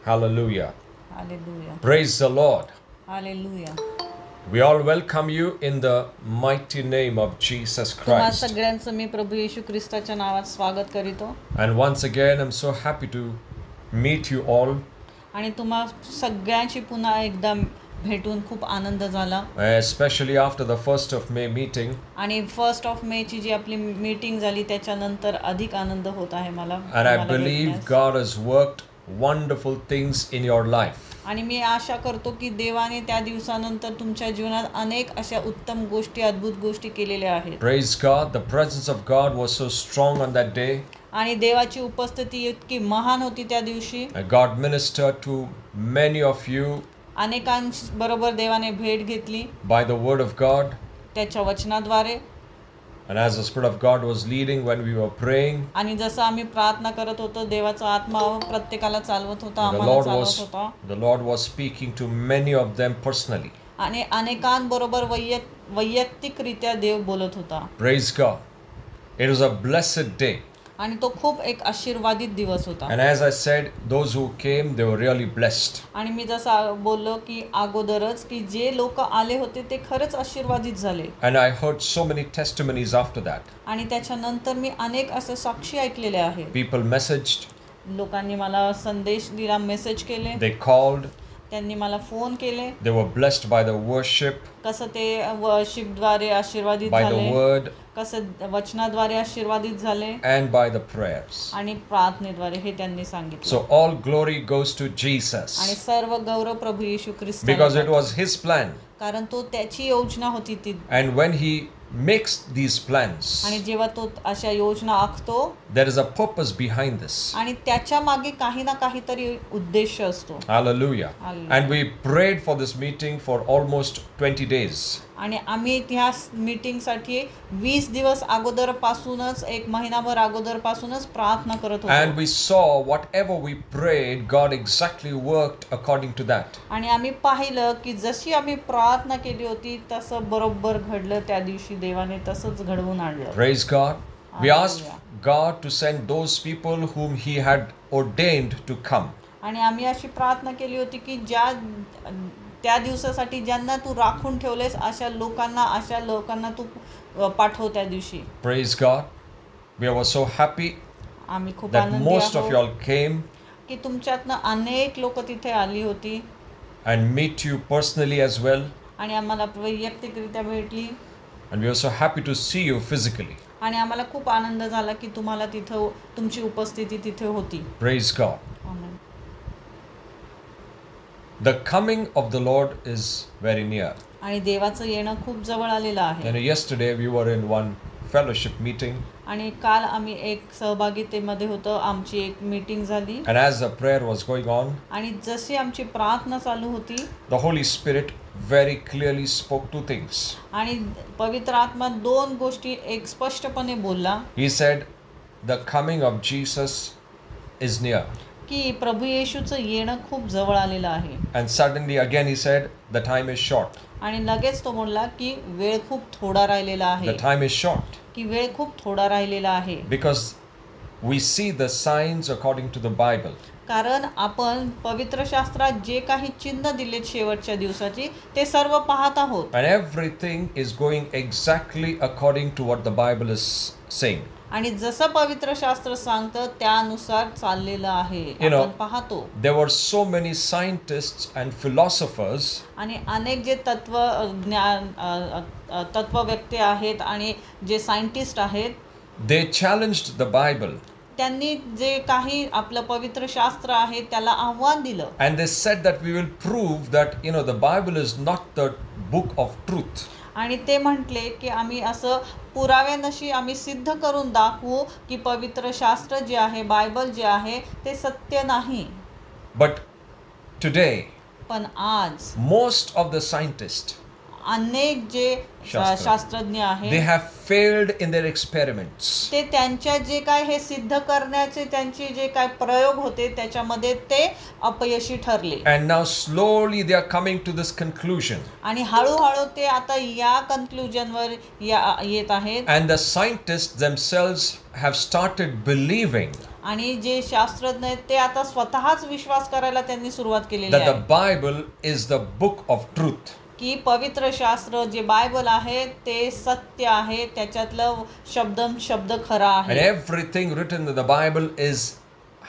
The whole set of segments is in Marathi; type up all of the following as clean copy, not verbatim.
Hallelujah. Hallelujah. Praise the Lord. Hallelujah. We all welcome you in the mighty name of Jesus तुम्हा Christ. सगळ्यांचं मी प्रभू येशू ख्रिस्ताच्या नावात स्वागत करीतो And once again, I'm so happy to meet you all, आणि तुम्हा सगळ्यांशी पुन्हा एकदा भेटून खूप आनंद झाला. especially after the 1st of May meeting. आणि 1st ऑफ मे ची जी आपली मीटिंग झाली त्याच्यानंतर अधिक आनंद होत आहे मला. And I believe God has worked wonderful things in your life. आणि मी आशा करतो की देवाने त्या दिवसानंतर तुमच्या जीवनात अनेक अशा उत्तम गोष्टी, अद्भुत गोष्टी केलेल्या आहेत. Praise God. The presence of God was so strong on that day. आणि देवाची उपस्थिती इतकी महान होती त्या दिवशी. And God ministered to many of you अनेकांबरोबर देवाने भेट घेतली by the word of God. त्याच्या वचनाद्वारे. And as the Spirit of God was leading when we were praying, आणि जसं आम्ही प्रार्थना करत होतो देवाचा आत्मा प्रत्येकाला चालवत होता, आम्हाला चालवत होता. the Lord was speaking to many of them personally. आणि अनेकांबरोबर वैयक्तिकरित्या देव बोलत होता. Praise God. It was a blessed day. आणि तो खूप एक आशीर्वादित दिवस होता. And as I said, those who came, they were really blessed. आणि मी जसं बोललो की अगोदरच की जे लोक आले होते ते खरंच आशीर्वादित झाले. And I heard so many testimonies after that. आणि त्याच्यानंतर मी अनेक असे साक्षी ऐकलेले आहेत. People messaged, लोकांनी मला संदेश दिला, मेसेज केले, they called, त्यांनी मला फोन केले. they were blessed by the worship, कसं ते वर्शिपद्वारे आशीर्वादित by the झाले, word, कसं वचनाद्वारे आशीर्वादित झाले and by the prayers. आणि प्रार्थनेद्वारे हे त्यांनी सांगितलं. So all glory goes to Jesus, आणि सर्व गौरव प्रभू येशू ख्रिस्ताला because it जातो. was His plan. कारण तो त्याची योजना होती ती. And when He makes these plans, आणि जेव्हा तो अशा योजना आखतो there is a purpose behind this. आणि त्याच्या मागे काही ना काहीतरी उद्देश असतो. Hallelujah. Hallelujah. And we prayed for this meeting for almost 20 days. आणि आम्ही त्या मीटिंगसाठी 20 दिवस अगोदरपासूनच, एक महिनाभर अगोदरपासूनच प्रार्थना करत होतो. And we saw whatever we prayed, God exactly worked according to that. आणि आम्ही पाहिलं की जशी आम्ही प्रार्थना केली होती तसं बरोबर घडलं. त्या दिवशी देवाने तसंच घडवून आणलं. Praise God. We asked Hallelujah. God to send those people whom He had ordained to come. आणि आम्ही अशी प्रार्थना केली होती की त्या दिवसासाठी ज्यांना तू राखून ठेवलेस अशा लोकांना तू पाठव त्या दिवशी. Praise God. We were so happy आम्ही खूप that आनंदी most of you आहोत all came की तुमच्यातनं अनेक लोक तिथे आली होती and meet you personally as well. आणि आम्हाला वैयक्तिकरित्या भेटली. And we were so happy to see you physically. आणि आम्हाला खूप आनंद झाला की तुम्हाला तिथं तुमची उपस्थिती तिथे होती. Praise God. Amen. The coming of the Lord is very near. आणि देवाचं येणं खूप जवळ आलेलं आहे. And yesterday we were in one fellowship meeting. आणि काल आम्ही एक सहभागितेमध्ये होतो. आमची एक मीटिंग झाली. And as the prayer was going on, आणि जशी आमची प्रार्थना चालू होती the Holy Spirit very clearly spoke two things. आणि पवित्र आत्मा दोन गोष्टी एक स्पष्टपणे बोलला. He said, the coming of Jesus is near. की प्रभू येशूचं येणं खूप जवळ आलेलं आहे. And suddenly again he said, the time is short. आणि लगेच तो बोलला की वेळ खूप थोडा राहिलेला आहे. The time is short. की वेळ खूप थोडा राहिलेला आहे. Because we see the signs according to the Bible. कारण आपण पवित्र शास्त्रात जे काही चिन्ह दिलेत शेवटच्या दिवसाची ते सर्व पाहत आहोत. And everything is going exactly according to what the Bible is saying. आणि जसं पवित्र शास्त्र सांगतं त्यानुसार चाललेलं आहे. आपण पाहतो there were so many scientists and philosophers. आणि अनेक जे तत्व व्यक्ती आहेत आणि जे सायंटिस्ट आहेत They challenged the Bible. त्यांनी जे काही आपलं पवित्र शास्त्र आहे त्याला आव्हान दिलं. And they said that we will prove that the Bible is not the book of truth. आणि ते म्हटले की आम्ही असं पुराव्यानशी आम्ही सिद्ध करून दाखवू की पवित्र शास्त्र जे आहे, बायबल जे आहे ते सत्य नाही. But today पण आज most of the scientists अनेक जे शास्त्रज्ञ they आहेत have failed in their experiments. ते त्यांच्या जे काय हे सिद्ध करण्याचे त्यांचे जे काय प्रयोग होते त्याच्यामध्ये ते अपयशी ठरले And now slowly they are coming to this conclusion. आणि हळूहळू ते आता या कन्क्लुजनवर येत आहेत And the scientists themselves have started believing आणि जे शास्त्रज्ञ आहेत ते आता स्वतःच विश्वास करायला त्यांनी सुरुवात केलेली that the आहे Bible is the book of truth. की पवित्र शास्त्र जे बायबल आहे ते सत्य आहे त्याच्यातलं शब्द खरा And आहे everything written in the Bible is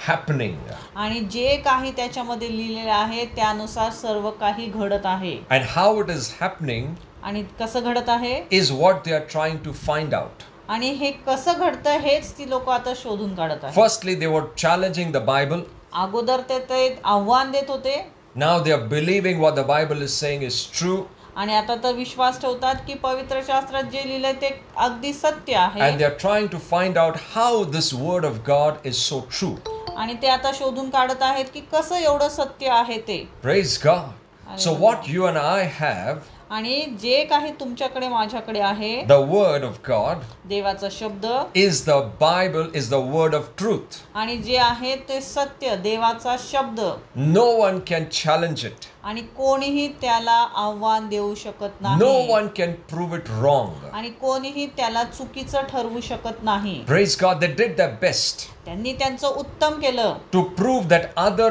happening. आणि जे काही त्याच्यामध्ये लिहिलेलं आहे त्यानुसार सर्व काही घडत आहे And how it is happening आणि कसं घडत आहे is what they are trying to find out. आणि हे कसं घडतं हेच ती लोक आता शोधून काढत आहेत Firstly, they were challenging the Bible. अगोदर ते आव्हान देत होते Now they are believing what the Bible is saying is true. आणि आता तर विश्वास ठेवतात की पवित्र शास्त्रात जे लिहिलंय ते अगदी सत्य आहे And they are trying to find out how this word of God is so true. आणि ते आता शोधून काढत आहेत की कसं एवढं सत्य आहे ते Praise God. So what you and I have, आणि जे काही तुमच्याकडे माझ्याकडे आहे the word of God, देवाचा शब्द is the Bible, is the word of truth. आणि जे आहे ते सत्य देवाचा शब्द No one can challenge it. आणि कोणीही त्याला आव्हान देऊ शकत No नाही one can prove it wrong. आणि कोणीही त्याला चुकीचं ठरवू शकत नाही Praise God, they did their best त्यांनी त्यांचं उत्तम केलं to prove that other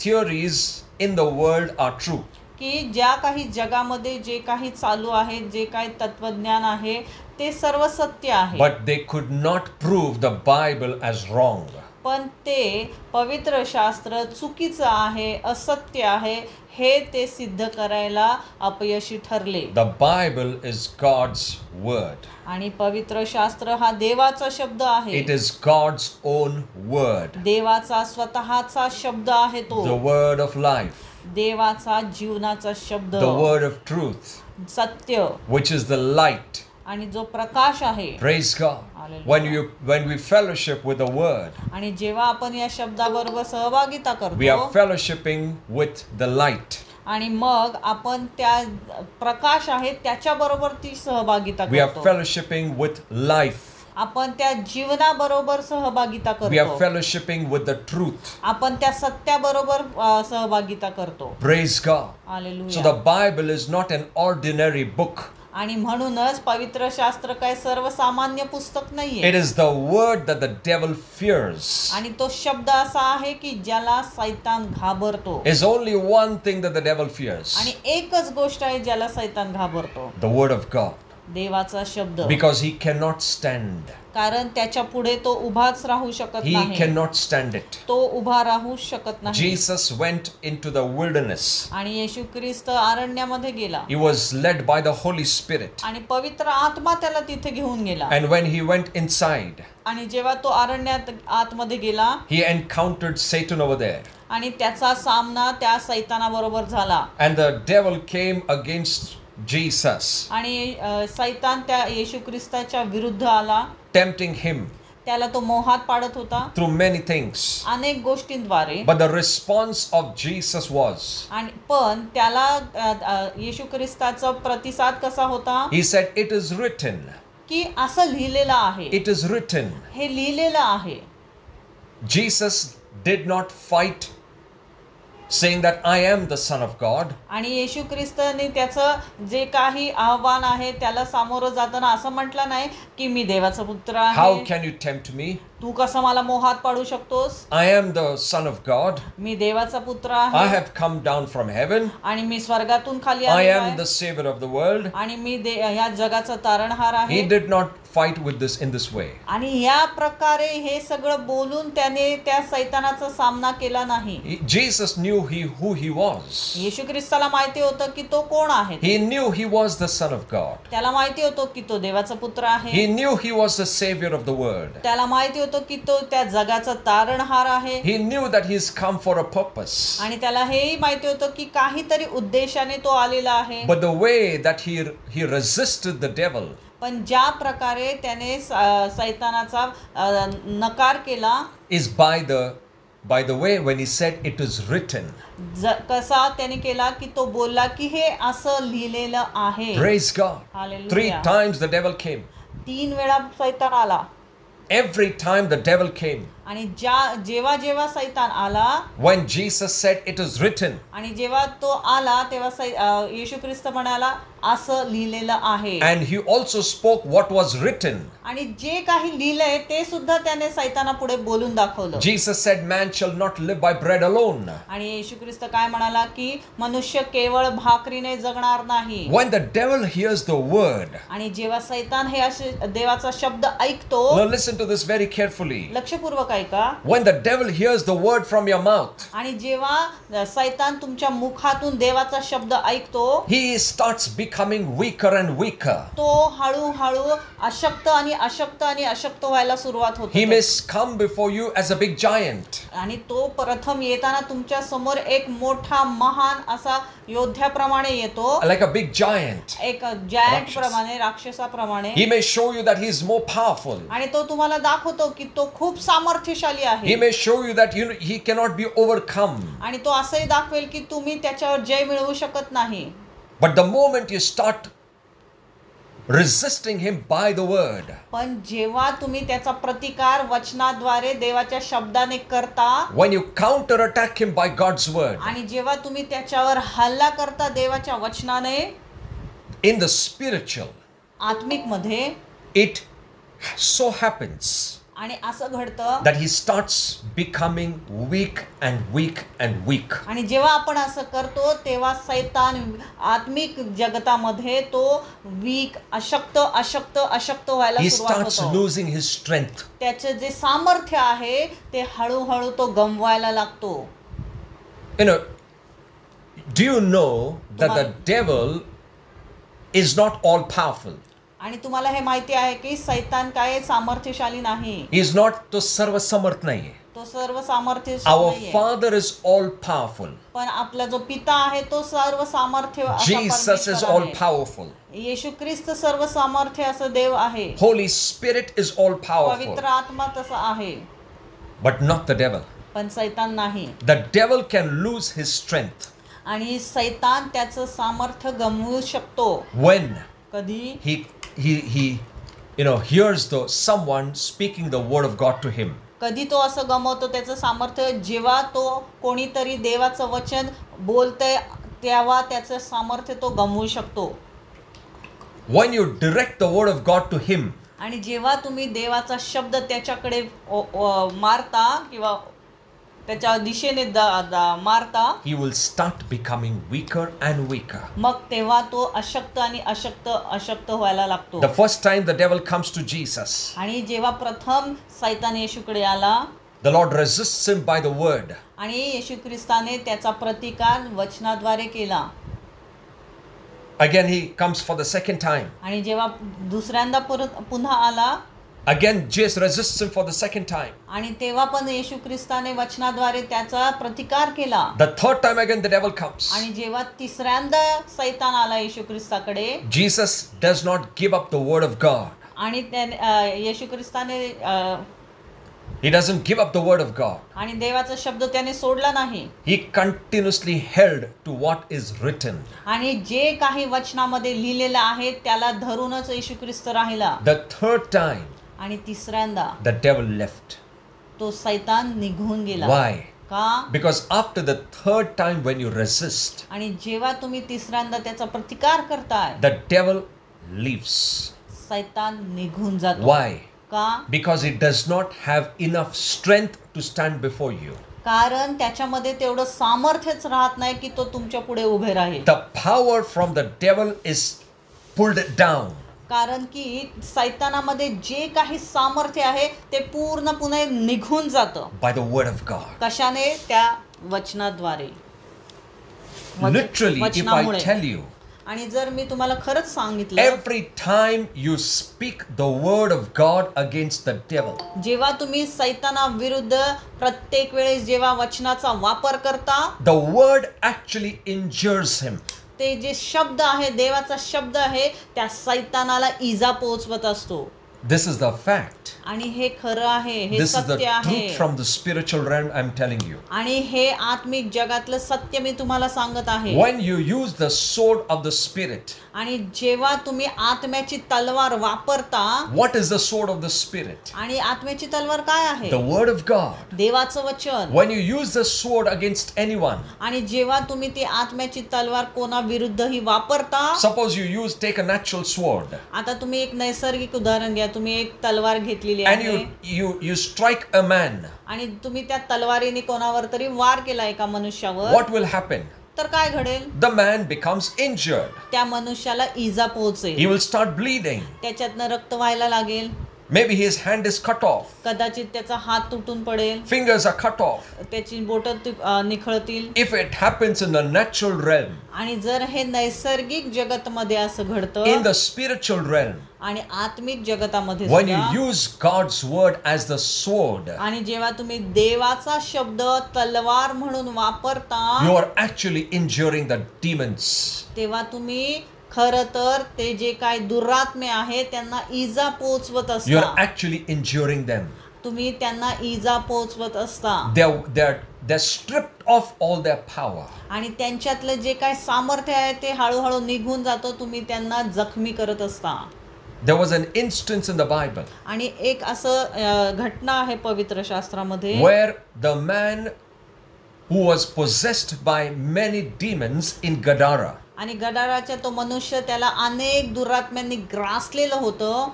theories in the world are true. की ज्या काही जगामध्ये जे काही चालू आहे जे काही तत्वज्ञान आहे ते सर्व सत्य आहे But they could not prove the Bible as wrong. पण ते पवित्र शास्त्र चुकीचं आहे असत्य आहे हे ते सिद्ध करायला अपयशी ठरले The Bible is God's word. आणि पवित्र शास्त्र हा देवाचा शब्द आहे It is God's own word. देवाचा स्वतःचा शब्द आहे The तो word of life. देवाचा जीवनाचा शब्द The word of truth, सत्य which is the light. आणि जो प्रकाश आहे Praise God. Hallelujah. When we fellowship with the word, आणि जेव्हा आपण या शब्दाबरोबर सहभागिता we are करतो fellowshipping with the light. आणि मग आपण त्या प्रकाश आहे त्याच्याबरोबर ती सहभागिता We are करतो fellowshipping with life. आपण त्या जीवनाबरोबर सहभागिता We are करतो fellowshipping with the truth. आपण त्या सत्याबरोबर सहभागिता करतो Praise God. So hallelujah the Bible is not an ordinary book. आणि म्हणूनच पवित्र शास्त्र काय सर्वसामान्य पुस्तक नाहीये It is the word that the devil fears. आणि तो शब्द असा आहे की ज्याला सैतान घाबरतो Is only one thing that the devil fears. आणि एकच गोष्ट आहे ज्याला सैतान घाबरतो The word of God. देवाचा शब्द Because he cannot stand. कारण त्याच्या पुढे तो उभाच राहू शकत He नाही cannot stand it. तो उभा राहू शकत नाही Jesus went into the wilderness. आणि येशू ख्रिस्त अरण्यामध्ये गेला He was led by the Holy Spirit. आणि पवित्र आत्मा त्याला तिथे घेऊन गेला And when he went inside, आणि जेव्हा तो अरण्यात आतमध्ये गेला he encountered Satan over there. आणि त्याचा सामना त्या सैतानाबरोबर झाला And the devil came against Jesus, आणि सैतान त्या येशू ख्रिस्ताच्या विरुद्ध आला tempting him त्याला तो मोहात पाडत होता through many things. अनेक गोष्टींद्वारे But the response of Jesus was, आणि पण त्याला येशू ख्रिस्ताचा प्रतिसाद कसा होता he said, "It is written, की असं लिहिलेलं आहे it is written." हे लिहिलेलं आहे Jesus did not fight saying that I am the Son of God. आणि येशू ख्रिस्ताने त्याचं जे काही आव्हान आहे त्याला सामोरं जाताना असं म्हटलं नाही की मी देवाचा पुत्र How आहे can you tempt me? तू कसं मला मोहात पाडू शकतोस I am the Son of God. मी देवाचा पुत्र I आहे have come down from heaven. आणि मी स्वर्गातून खाली I आलेलो am आहे the Savior of the world. आणि मी ह्या जगाचा तारणहार He आहे did not fight with this in this way. आणि या प्रकारे हे सगळं बोलून त्याने त्या सैतानाचा सामना केला नाही Jesus knew who he was. येशू ख्रिस्ताला माहिती होतं की तो कोण आहे He knew he was the Son of God. त्याला माहिती होतं की तो देवाचा पुत्र आहे He knew he was the Savior of the world. त्याला माहिती होतं की तो त्या जगाचा तारणहार आहे He knew that he's come for a purpose. आणि त्याला हेही माहिती होतं की काहीतरी उद्देशाने तो आलेला आहे But the way that he resisted the devil, पण ज्या प्रकारे त्याने सैतानाचा नकार केला is by the by the way, when he said it is written. कसा त्याने केला की तो बोलला की हे असं लिहिलेलं आहे. Praise God. Hallelujah. 3 times the devil came. 3 वेळा सैतान आला. Every time the devil came. आणि जेव्हा जेव्हा सैतान आला, when Jesus said it is written, आणि जेव्हा तो आला तेव्हा येशू ख्रिस्त म्हणाला असं लिहिलेलं आहे. and he also spoke what was written. आणि जे काही लिहिलंय ते सुद्धा त्याने सैताना पुढे बोलून दाखवलं. Jesus said man shall not live by bread alone. आणि येशू ख्रिस्त काय म्हणाला की मनुष्य केवळ भाकरीने जगणार नाही. When the devil hears the word, आणि जेव्हा सैतान हे असे देवाचा शब्द ऐकतो, now listen to this very carefully. लक्षपूर्वक ऐका. When the devil hears the word from your mouth, आणि जेव्हा सैतान तुमच्या मुखातून देवाचा शब्द ऐकतो, he starts becoming weaker and weaker. तो हळूहळू अशक्त आणि अशक्त व्हायला सुरुवात होते. He may come before you as a big giant. आणि तो प्रथम येताना तुमच्या समोर एक मोठा महान असा योद्ध्याप्रमाणे येतो. Like a big giant. एक जायंट प्रमाणे, राक्षसाप्रमाणे. He may show you that he is more powerful. आणि तो तुम्हाला दाखवतो की तो खूप सामर्थ्यशाली आहे. He may show you that he cannot be overcome. आणि तो असंही दाखवेल की तुम्ही त्याच्यावर जय मिळवू शकत नाही. But the moment you start resisting him by the word, पण जेव्हा तुम्ही त्याचा प्रतिकार वचनाद्वारे देवाच्या शब्दाने करता, when you counterattack him by God's word, आणि जेव्हा तुम्ही त्याच्यावर हल्ला करता देवाच्या वचनाने, in the spiritual, आत्मिक मध्ये, it so happens आणि असं घडतं that he starts becoming weak and weak and weak. आणि जेव्हा आपण असं करतो तेव्हा सैतान आत्मिक जगतामध्ये तो वीक, अशक्त व्हायला He सुरुवात starts होतो. losing his strength. त्याचे जे सामर्थ्य आहे ते हळूहळू तो गमवायला लागतो. You know, do you know that the devil is not all powerful? आणि तुम्हाला हे माहिती आहे की सैतान काय सामर्थ्यशाली नाही. He is not तो सर्व समर्थ नाही आहे. तो सर्व सामर्थ्यशाली Our नाहीये. Father is all powerful. पण आपला जो पिता आहे तो सर्व सामर्थ्य असा Jesus is परमेश्वर all आहे. powerful. येशू ख्रिस्त सर्व सामर्थ्य असं देव आहे. Holy Spirit is all powerful. पवित्र आत्मा तसा आहे. But not the devil. पण सैतान नाही. The devil can lose his strength आणि सैतान त्याचं सामर्थ्य गमवू शकतो. when कधी? he hears someone speaking the word of God to him. कधी तो असं गमवतो त्याचं सामर्थ्य जेव्हा तो कोणीतरी देवाचं वचन बोलतंय तेव्हा त्याचं सामर्थ्य तो गमवू शकतो. When you direct the word of God to him, आणि जेव्हा तुम्ही देवाचा शब्द त्याच्याकडे मारता किंवा त्याच्या दिशेने मारता, he will start becoming weaker and weaker. मग तेव्हा तो अशक्त आणि अशक्त व्हायला लागतो. The first time the devil comes to Jesus, आणि जेव्हा प्रथम सैतान येशूकडे आला, the Lord resists him by the word. आणि येशू ख्रिस्ताने त्याचा प्रतिकार वचनाद्वारे केला. Again he comes for the second time. आणि जेव्हा दुसऱ्यांदा पुन्हा आला, again Jesus resists him for the second time. आणि तेव्हा पण येशू ख्रिस्ताने वचनाद्वारे त्याचा प्रतिकार केला. The third time again the devil comes. आणि जेव्हा तिसऱ्यांदा सैतान आला येशू ख्रिस्ताकडे, Jesus does not give up the word of God. आणि येशू ख्रिस्ताने He doesn't give up the word of God. आणि देवाचा शब्द त्याने सोडला नाही. He continuously held to what is written. आणि जे काही वचनामध्ये लिहिलेलं आहे त्याला धरूनच येशू ख्रिस्त राहिला. The third time, आणि तिसऱ्यांदा the devil left. तो सैतान निघून गेला. Why? का? Because after the third time when you resist, आणि जेव्हा तुम्ही तिसऱ्यांदा त्याचा प्रतिकार करताय, the devil leaves. सैतान निघून जातो. Why? का? Because he does not have enough strength to stand before you. कारण त्याच्यामध्ये तेवढं सामर्थ्यच राहत नाही की तो तुमच्या पुढे उभे राहील. The power from the devil is pulled down. कारण की सैतानामध्ये जे काही सामर्थ्य आहे ते पूर्णपणे निघून जातं. By the word of God. कशाने? त्या वचनाद्वारे. Literally, if I tell you, आणि जर मी तुम्हाला खरंच सांगितलं, every time you speak the word of God against the devil, जेव्हा तुम्ही सैतानाविरुद्ध प्रत्येक वेळेस जेव्हा वचनाचा वापर करता, the word actually injures him. ते जे शब्द आहे, देवाचा शब्द आहे, त्या सैतानाला इजा पोहोचवत असतो. This is the fact. आणि हे खरं आहे, हे This is the सत्य आहे. truth from the spiritual realm I'm telling you. आणि हे आत्मिक जगातलं सत्य मी तुम्हाला सांगत आहे. When you use the sword of the Spirit, आणि जेव्हा तुम्ही आत्म्याची तलवार वापरता, what is the sword of the Spirit? आणि आत्म्याची तलवार काय आहे? The word of God. देवाचं वचन. When you use the sword against anyone, आणि जेव्हा तुम्ही ती आत्म्याची तलवार कोणाविरुद्धही वापरता, suppose you take a natural sword आता तुम्ही एक नैसर्गिक उदाहरण घ्या. तुम्ही एक तलवार घेतलेली and आहे you strike a man, आणि तुम्ही त्या तलवारीने कोणावर तरी वार केला एका मनुष्यावर, what will happen? तर काय घडेल? The man becomes injured. त्या मनुष्याला इजा पोहोचेल, He will start bleeding. त्याच्यातनं रक्त व्हायला लागेल, Maybe his hand is cut off. कदाचित त्याचा हात तुटून पडेल, Fingers are cut off. त्याची बोटं निखळतील. If it happens in the natural realm, आणि जर हे नैसर्गिक जगतमध्ये असं in घडतं the spiritual realm, आणि आत्मिक जगतामध्ये when you सुद्धा, use God's word as the sword, आणि जेव्हा तुम्ही देवाचा शब्द तलवार म्हणून वापरता, you are actually injuring the demons. तेव्हा तुम्ही खरं तर ते जे काय दुरात्मे आहे त्यांना इजा पोचवत You are असता. actually injuring them. तुम्ही त्यांना इजा पोचवत असता They're stripped of all their power. आणि त्यांच्यातलं जे काय सामर्थ्य आहे ते हळूहळू निघून जातं. तुम्ही त्यांना जखमी करत असता. There was an instance in the Bible आणि एक असं घटना आहे पवित्र शास्त्रामध्ये, where the man who was possessed by many demons in Gadara, आणि गडाराचा तो मनुष्य, त्याला अनेक दुरात्म्यांनी ग्रासलेलं होतं.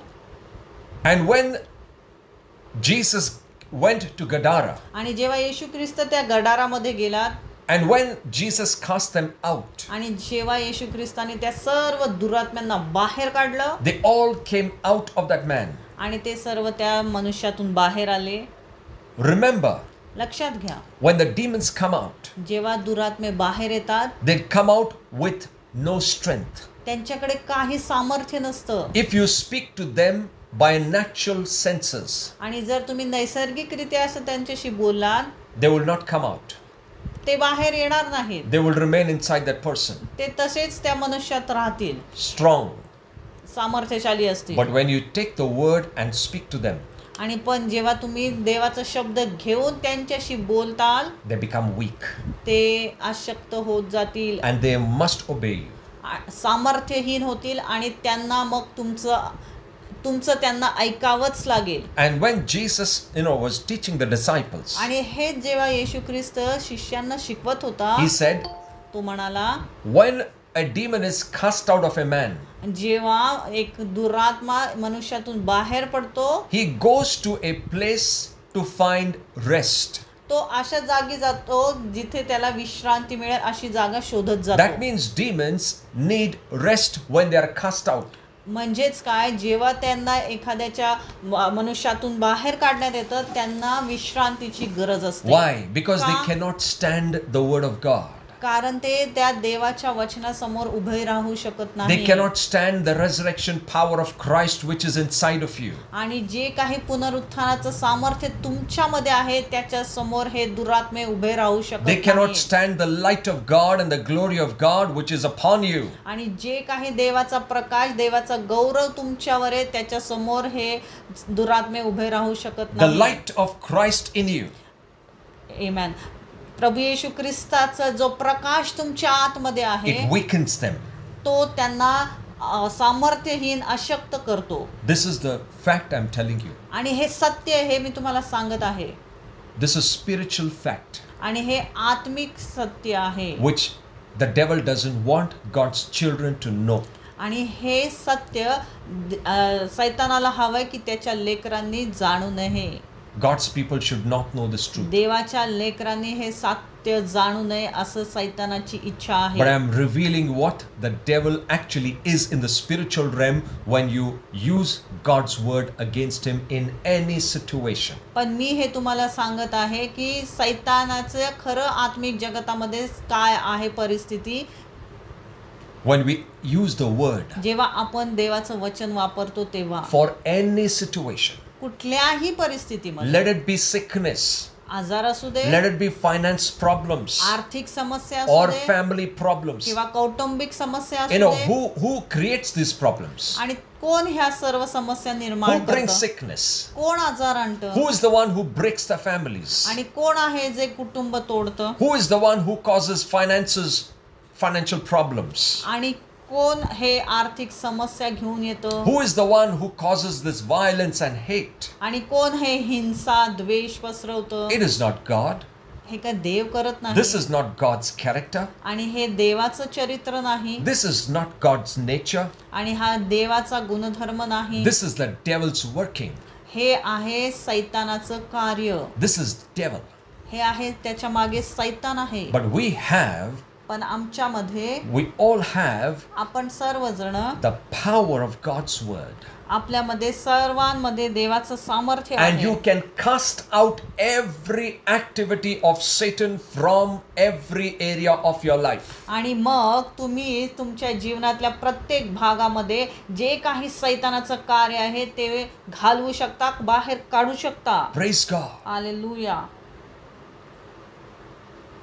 and when Jesus went to Gadara, आणि जेव्हा येशू ख्रिस्त त्या गडारामध्ये गेला, and when Jesus cast them out, आणि जेव्हा येशू ख्रिस्ताने त्या सर्व दुरात्म्यांना बाहेर काढलं, they all came out of that man. आणि ते सर्व त्या मनुष्यातून बाहेर आले. Remember, लक्षात घ्या, when the demons come out, जेव्हा दुरात्मे बाहेर येतात, they come out with no strength. त्यांच्याकडे काही सामर्थ्य नसतं. If you speak to them by natural senses, आणि जर तुम्ही नैसर्गिकरित्या असं त्यांच्याशी बोललात, they will not come out. ते बाहेर येणार नाहीत. They will remain inside that person, ते तसेच त्या मनुष्यात राहतील, strong. सामर्थ्यशाली असतील. But when you take the word and speak to them, आणि पण जेव्हा तुम्ही देवाचा शब्द घेऊन त्यांच्याशी बोलताल, they become weak ते अशक्त होत जातील, and they must obey you. सामर्थ्यहीन होतील, आणि त्यांना मग तुमचं त्यांना ऐकावंच लागेल. And when Jesus, was teaching the disciples, आणि हे जेव्हा येशू ख्रिस्त शिष्यांना शिकवत होता, he said, तो म्हणाला, when a demon is cast out of a man, जेव्हा एक दुरात्मा मनुष्यातून बाहेर पडतो, he goes to a place to find rest. तो अशा जागी जातो जिथे त्याला विश्रांती मिळेल अशी जागा शोधत जातो. That means demons need rest when they are cast out. म्हणजेच काय, जेव्हा त्यांना एखाद्याच्या मनुष्यातून बाहेर काढण्यात येतं, त्यांना विश्रांतीची गरज असते. Why? Because का? they cannot stand the word of God. कारण ते त्या देवाच्या वचनासमोर उभे राहू शकत They नाही. cannot stand the resurrection power of Christ which is inside of you. आणि जे काही पुनरुत्थानाचं सामर्थ्य तुमच्यामध्ये आहे त्याच्या समोर हे दुरात्मे उभे राहू शकत They cannot नाही. stand the light of God and the glory of God which is upon you. आणि जे काही देवाचा प्रकाश, देवाचा गौरव तुमच्यावर आहे त्याच्या समोर हे दुरात्मे उभे राहू शकत The नाही. light of Christ in you. आमेन. प्रभू येशू ख्रिस्ताचा जो प्रकाश तुमच्या आतमध्ये आहे, It weakens them. तो त्यांना सामर्थ्यहीन, अशक्त करतो. This is the fact I'm telling you. आणि हे सत्य हे मी तुम्हाला सांगत आहे. This is spiritual fact आणि हे आत्मिक सत्य आहे, which the devil doesn't want God's children to know. आणि हे सत्य सैतानाला हवंय की त्याच्या लेकरांनी जाणू नये. God's people should not know this truth. देवाच्या लेकरांनी हे सत्य जाणू नये असं सैतानाची इच्छा आहे. But I am revealing what the devil actually is in the spiritual realm when you use God's word against him in any situation. पण मी हे तुम्हाला सांगत आहे की सैतानाचं खरं आत्मिक जगतामध्ये काय आहे परिस्थिती. When we use the word जेव्हा आपण देवाचं वचन वापरतो तेव्हा for any situation, कुठल्याही परिस्थितीमध्ये, let it be sickness, आजार असू दे, let it be finance problems आर्थिक समस्या असू or दे family problems. किंवा कौटुंबिक समस्या You असू know, they, who creates these problems? आणि कोण ह्या सर्व समस्या Who निर्माण brings करतं, sickness? कोण आजार आणतं, Who is the one who breaks the families? आणि कोण आहे जे कुटुंब तोडतं, Who is the one who causes financial problems? आणि कोण हे आर्थिक समस्या घेऊन येतं, Who is the one who causes this violence and hate? आणि कोण हे हिंसा द्वेष पसरवतं. It is not God. हे काय देव करत नाही, This is not God's character. आणि हे देवाचं चरित्र नाही, This is not God's nature. आणि हा देवाचा गुणधर्म नाही. This is the devil's working. हे आहे सैतानाचं कार्य, This is devil. हे आहे त्याच्या मागे सैतान आहे. But पण आमच्यामध्ये we all have आपण सर्वजण the power of God's word. आपल्यामध्ये सर्वांमध्ये देवाचं सामर्थ्य And आहे, you can cast out every activity of Satan from every area of your life. आणि मग तुम्ही तुमच्या जीवनातल्या प्रत्येक भागामध्ये जे काही सैतानाचं कार्य आहे ते घालवू शकता, बाहेर काढू शकता. Praise God. Hallelujah.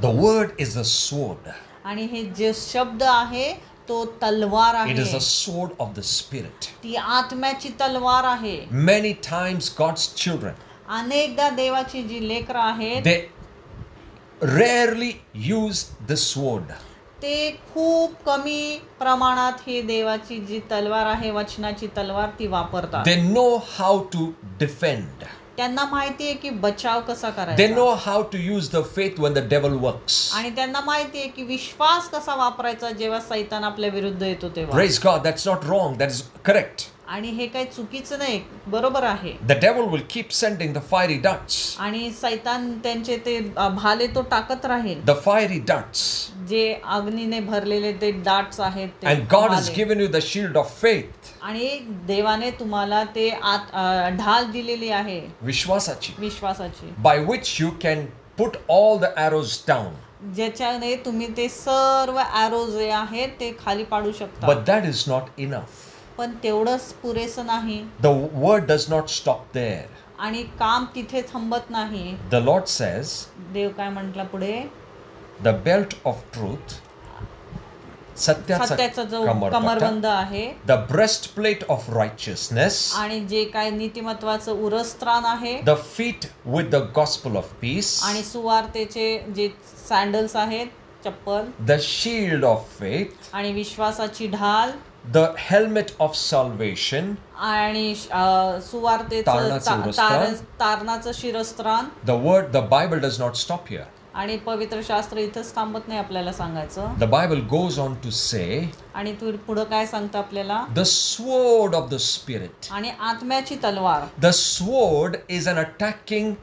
The word is a sword. आणि हे जे शब्द आहे तो तलवार It is आहे, a sword of the Spirit. ती आत्म्याची तलवार आहे. Many times God's children, अनेकदा देवाची जी लेकरं आहेत they rarely use the sword. ते खूप कमी प्रमाणात हे देवाची जी तलवार आहे, वचनाची तलवार, ती वापरतात. They know how to defend. त्यांना माहिती आहे की बचाव कसा They करायचा, know how to use the faith when the devil works. आणि त्यांना माहिती आहे की विश्वास कसा वापरायचा जेव्हा सैतान आपल्या विरुद्ध येतो तेव्हा. Praise God. That's not wrong. That is correct. आणि हे काही चुकीचं नाही, बरोबर आहे. The devil will keep sending the fiery darts. आणि सैतान त्यांचे ते भाले तो टाकत राहील, The fiery darts. जे अग्नीने भरलेले ते डाट्स आहेत ते And God has Bhale. given you the shield of faith. आणि देवाने तुम्हाला ते ढाल दिलेली आहे विश्वासाची. विश्वासाची, By which you can put all the arrows down. ज्याच्याने तुम्ही ते सर्व ॲरो जे आहेत ते खाली पाडू शकता. But that is not enough. पण तेवढंच पुरेसं नाही, The word does not stop there. आणि काम तिथे थांबत नाही. The Lord says, देव काय म्हटलं पुढे, the belt of truth, सत्याचा जो कमरबंद आहे, the breastplate of righteousness, आणि जे काय नीतिमत्वाचं उरस्त्राण आहे, the feet with the gospel of peace, आणि सुवार्तेचे जे सँडल्स आहेत, चप्पल, the shield of faith, आणि विश्वासाची ढाल, the helmet of salvation, आणि सुवार्तेचं तारणाचं उरस्त्राण. तारणाचं शिरस्त्राण. the Bible does not stop here. आणि पवित्र शास्त्र इथंच थांबत नाही आपल्याला सांगायचं. The Bible goes on to say, आणि तू पुढं काय सांगतं आपल्याला, the sword of the Spirit. आणि आत्म्याची तलवार. The sword is an attacking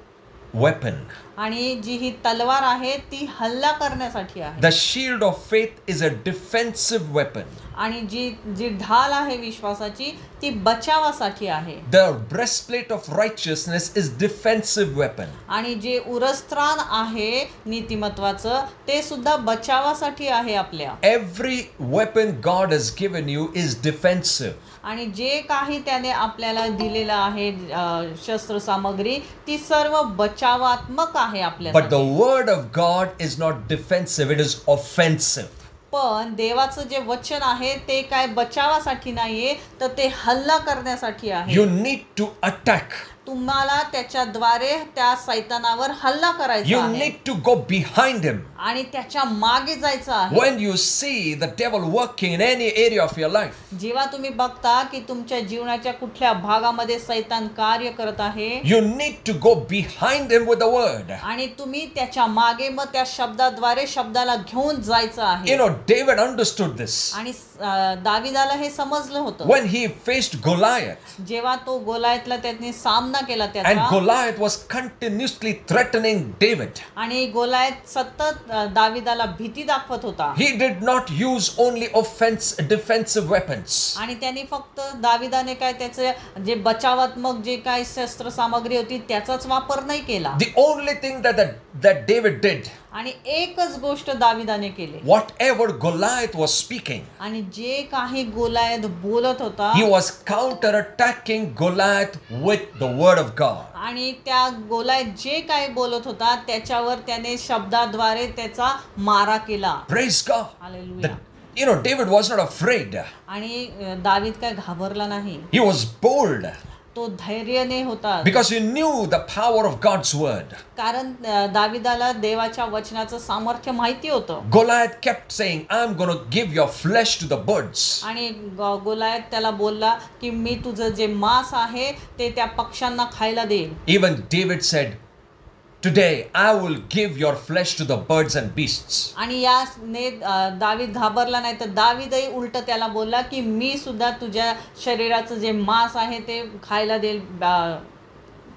weapon. आणि जी ही तलवार आहे ती हल्ला करण्यासाठी आहे. The shield of faith is a defensive weapon. आणि जी जी ढाल आहे विश्वासाची ती बचावासाठी आहे. The breastplate of righteousness is defensive weapon. आणि जे उरस्त्राण आहे नीतिमत्वाचं ते सुद्धा बचावासाठी आहे आपल्या. Every weapon God has given you is defensive. आणि जे काही त्याने आपल्याला दिलेलं आहे शस्त्र सामग्री ती सर्व बचावात्मक आहे आपल्या. But the word of God is not defensive, it is offensive. पण देवाचं जे वचन आहे ते काय बचावासाठी नाहीये, तर ते हल्ला करण्यासाठी आहे. You need to attack. तुम्हाला त्याच्याद्वारे त्या सैतानावर हल्ला करायचा You आहे. need to go behind him. आणि त्याच्या मागे जायचं आहे. When you see the devil working in any area of your life, जेव्हा तुम्ही बघता की तुमच्या जीवनाच्या कुठल्या भागामध्ये सैतान कार्य करत आहे, you need to go behind him with the word. आणि तुम्ही त्याच्या मागे मग त्या शब्दाद्वारे शब्दाला घेऊन जायचं आहे. You know, David understood this. आणि दाविदाला हे समजलं होतं. When he faced Goliath, जेव्हा तो गोलायतला त्याने सामना केला and त्याचा, Goliath was continuously threatening David, आणि गोलायत सतत दाविदाला भीती दाखवत होता. he did not use only defensive weapons. आणि त्यांनी फक्त दाविदाने काय त्याचे जे बचावात्मक जे काय शस्त्र सामग्री होती त्याचाच वापर नाही केला. The only thing that David did, आणि एकच गोष्ट दाविदाने केली. Whatever Goliath was speaking, आणि जे काही गोलायत बोलत होता, he was counter-attacking Goliath with the word of God. आणि त्या गोलायत जे काही बोलत होता त्याच्यावर त्याने शब्दाद्वारे त्याचा मारा केला. Praise God. Hallelujah. David was not afraid. आणि दावीद काय घाबरला नाही. He was bold तो धैर्याने होता. because he knew the power of God's word. कारण दाविदाला देवाच्या वचनाचं सामर्थ्य माहिती होतं. Goliath kept saying, I'm going to give your flesh to the birds. आणि गोलायत त्याला बोलला की मी तुझं जे मांस आहे ते त्या पक्ष्यांना खायला देईन. Even David said, today I will give your flesh to the birds and beasts. आणि याने दावीद घाबरला नाही, तर दावीदही उलट त्याला बोलला की मी सुद्धा तुझ्या शरीराचं जे मांस आहे ते खायला देईल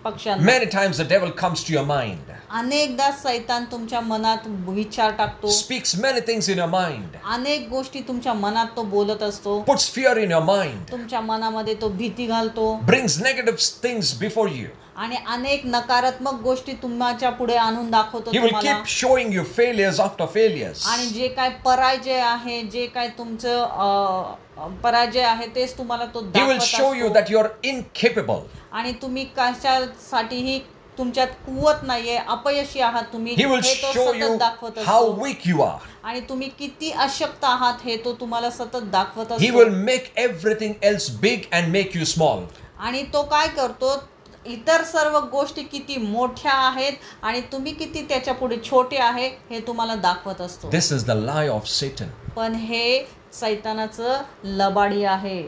पक्ष्यांना. Many times the devil comes to your mind, अनेकदा सैतान तुमच्या मनात विचार टाकतो, speaks many things in your mind, अनेक गोष्टी तुमच्या मनात तो बोलत असतो, puts fear in your mind, तुमच्या मनामध्ये तो भीती घालतो brings negative things before you. आणि अनेक नकारात्मक गोष्टी तुमच्या पुढे आणून दाखवतो He will तुम्हाला. keep showing you failures after failures. आणि जे काय पराजय आहे, जे काय तुमचं पराजय आहे तेच तुम्हाला तो He will दाखवत show you असतो. that you are incapable. आणि तुम्ही कशासाठीही तुमच्यात कुवत नाहीये, अपयशी आहात तुम्ही, He will हे तो show सतत you दाखवत how असतो. weak you are. आणि तुम्ही किती अशक्त आहात हे तो तुम्हाला सतत दाखवत He असतो. will make everything else big and make you small. आणि तो काय करतो, इतर सर्व गोष्टी किती मोठ्या आहेत आणि तुम्ही किती त्याच्या पुढे छोटे आहे हे तुम्हाला दाखवत असतो. This is the lie of Satan. पण हे सैतानाचं लबाडी आहे.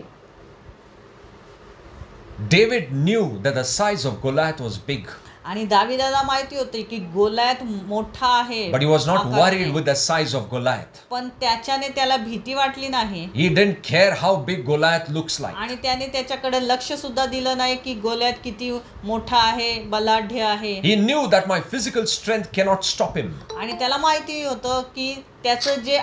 David knew that the size of Goliath was big, आणि दाविदाला माहिती होते की गोलायत मोठा आहे, but he was not आकाराने. worried with the size of Goliath. पण त्याच्याने त्याला भीती वाटली नाही. He didn't care how big Goliath looks like. आणि त्याने त्याच्याकडे लक्ष सुद्धा दिलं नाही की गोलायत किती मोठा आहे, बलाढ्य आहे. He knew that my physical strength cannot stop him. आणि त्याला माहिती होतं की त्याचं जे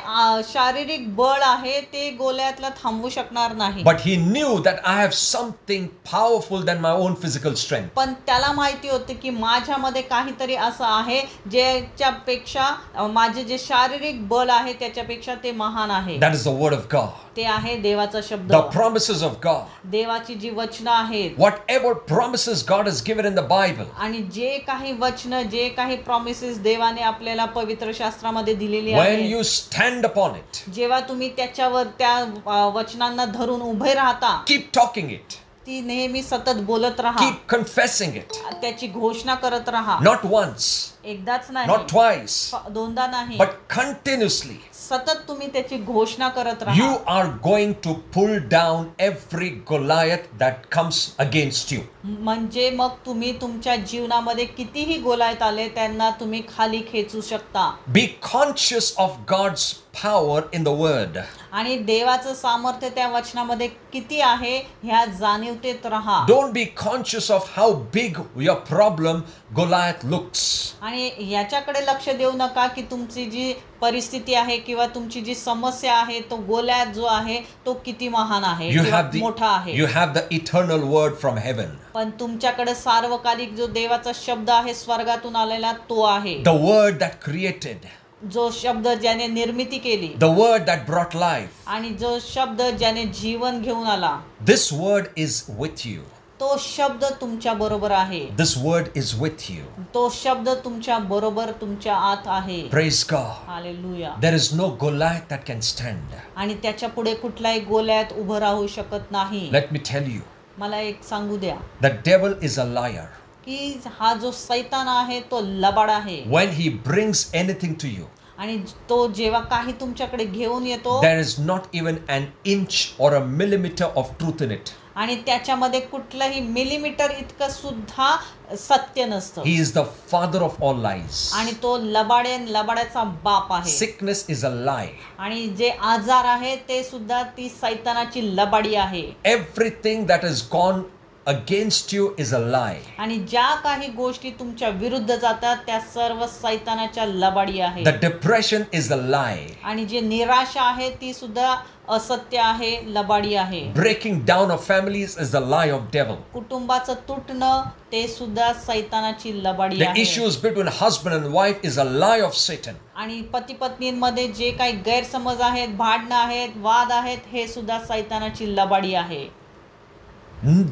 शारीरिक बळ आहे ते गोलायतला थांबवू शकणार नाही. But he knew that I have something powerful than my own physical strength. पण त्याला माहिती होतं की माझ्यामध्ये काहीतरी असं आहे ज्याच्यापेक्षा माझे जे शारीरिक बळ आहे त्याच्यापेक्षा ते महान आहे. That is the word of God. ते आहे देवाचा शब्द, The promises of God. देवाची जी वचनं आहेत. Whatever promises God has given in the Bible, आणि जे काही वचनं, जे काही प्रॉमिसेस देवाने आपल्याला पवित्र शास्त्रामध्ये दिलेली when आहेत, you stand upon it, जेव्हा तुम्ही त्याच्यावर त्या वचनांना धरून उभे राहता, keep talking it, ती नेहमी सतत बोलत राहा, keep confessing it. त्याची घोषणा करत राहा. Not once, एकदाच नाही, not twice, दोनदा नाही, but continuously. सतत तुम्ही त्याची घोषणा करत राहा. You are going to pull down every Goliath that comes against you. म्हणजे मग तुम्ही तुमच्या जीवनामध्ये कितीही गोलायत आले त्यांना तुम्ही खाली खेचू शकता. Be conscious of God's power in the word. आणि देवाचं सामर्थ्य त्या वचनामध्ये किती आहे ह्या जाणीवतेत राहा. Don't be conscious of how big your problem Goliath looks. आणि ह्याच्याकडे लक्ष देऊ नका की तुमची जी परिस्थिती आहे किंवा तुमची जी समस्या आहे तो गोलायत जो आहे तो किती महान आहे किंवा मोठा आहे. You have the eternal word from heaven. पण तुमच्याकडे सार्वकालिक जो देवाचा शब्द आहे स्वर्गातून आलेला तो आहे. The word that created. जो शब्द ज्याने निर्मिती केली. The word that brought life. आणि जो शब्द ज्याने जीवन घेऊन आला. This word is with you. तो शब्द तुमच्या बरोबर आहे. This word is with you. तो शब्द तुमच्या बरोबर तुमच्या आत आहे. Praise God. Hallelujah. There is no Goliath that can stand. आणि त्याच्या पुढे कुठलाही गोलायत उभं राहू शकत नाही. Let me tell you, मला एक सांगू द्या the devil is a liar. की हा जो सैतान आहे तो लबाड आहे. When he brings anything to you, आणि तो जेव्हा काही तुमच्याकडे घेऊन येतो there is not even an inch or a millimeter of truth in it. आणि त्याच्यामध्ये कुठलंही मिलीमीटर इतकं सुद्धा सत्य नसतं. He is the father of all lies. आणि तो लबाड्याचा बाप आहे. Sickness is a lie. आणि जे आजार आहे ते सुद्धा ती सैतानाची लबाडी आहे. Everything that has gone against you is a lie. आणि ज्या काही गोष्टी तुमच्या विरुद्ध जातात त्या सर्व सैतानाच्या लबाडी आहे. The depression is a lie. आणि जे निराशा आहे ती सुद्धा असत्य आहे, लबाडी आहे. Breaking down of families is the lie of devil. कुटुंबाचं तुटणं ते सुद्धा सैतानाची लबाडी The आहे. issues between husband and wife is a lie of Satan. आणि पती पत्नींमध्ये जे काही गैरसमज आहेत, भांडणं आहेत, वाद आहेत, हे सुद्धा सैतानाची लबाडी आहे.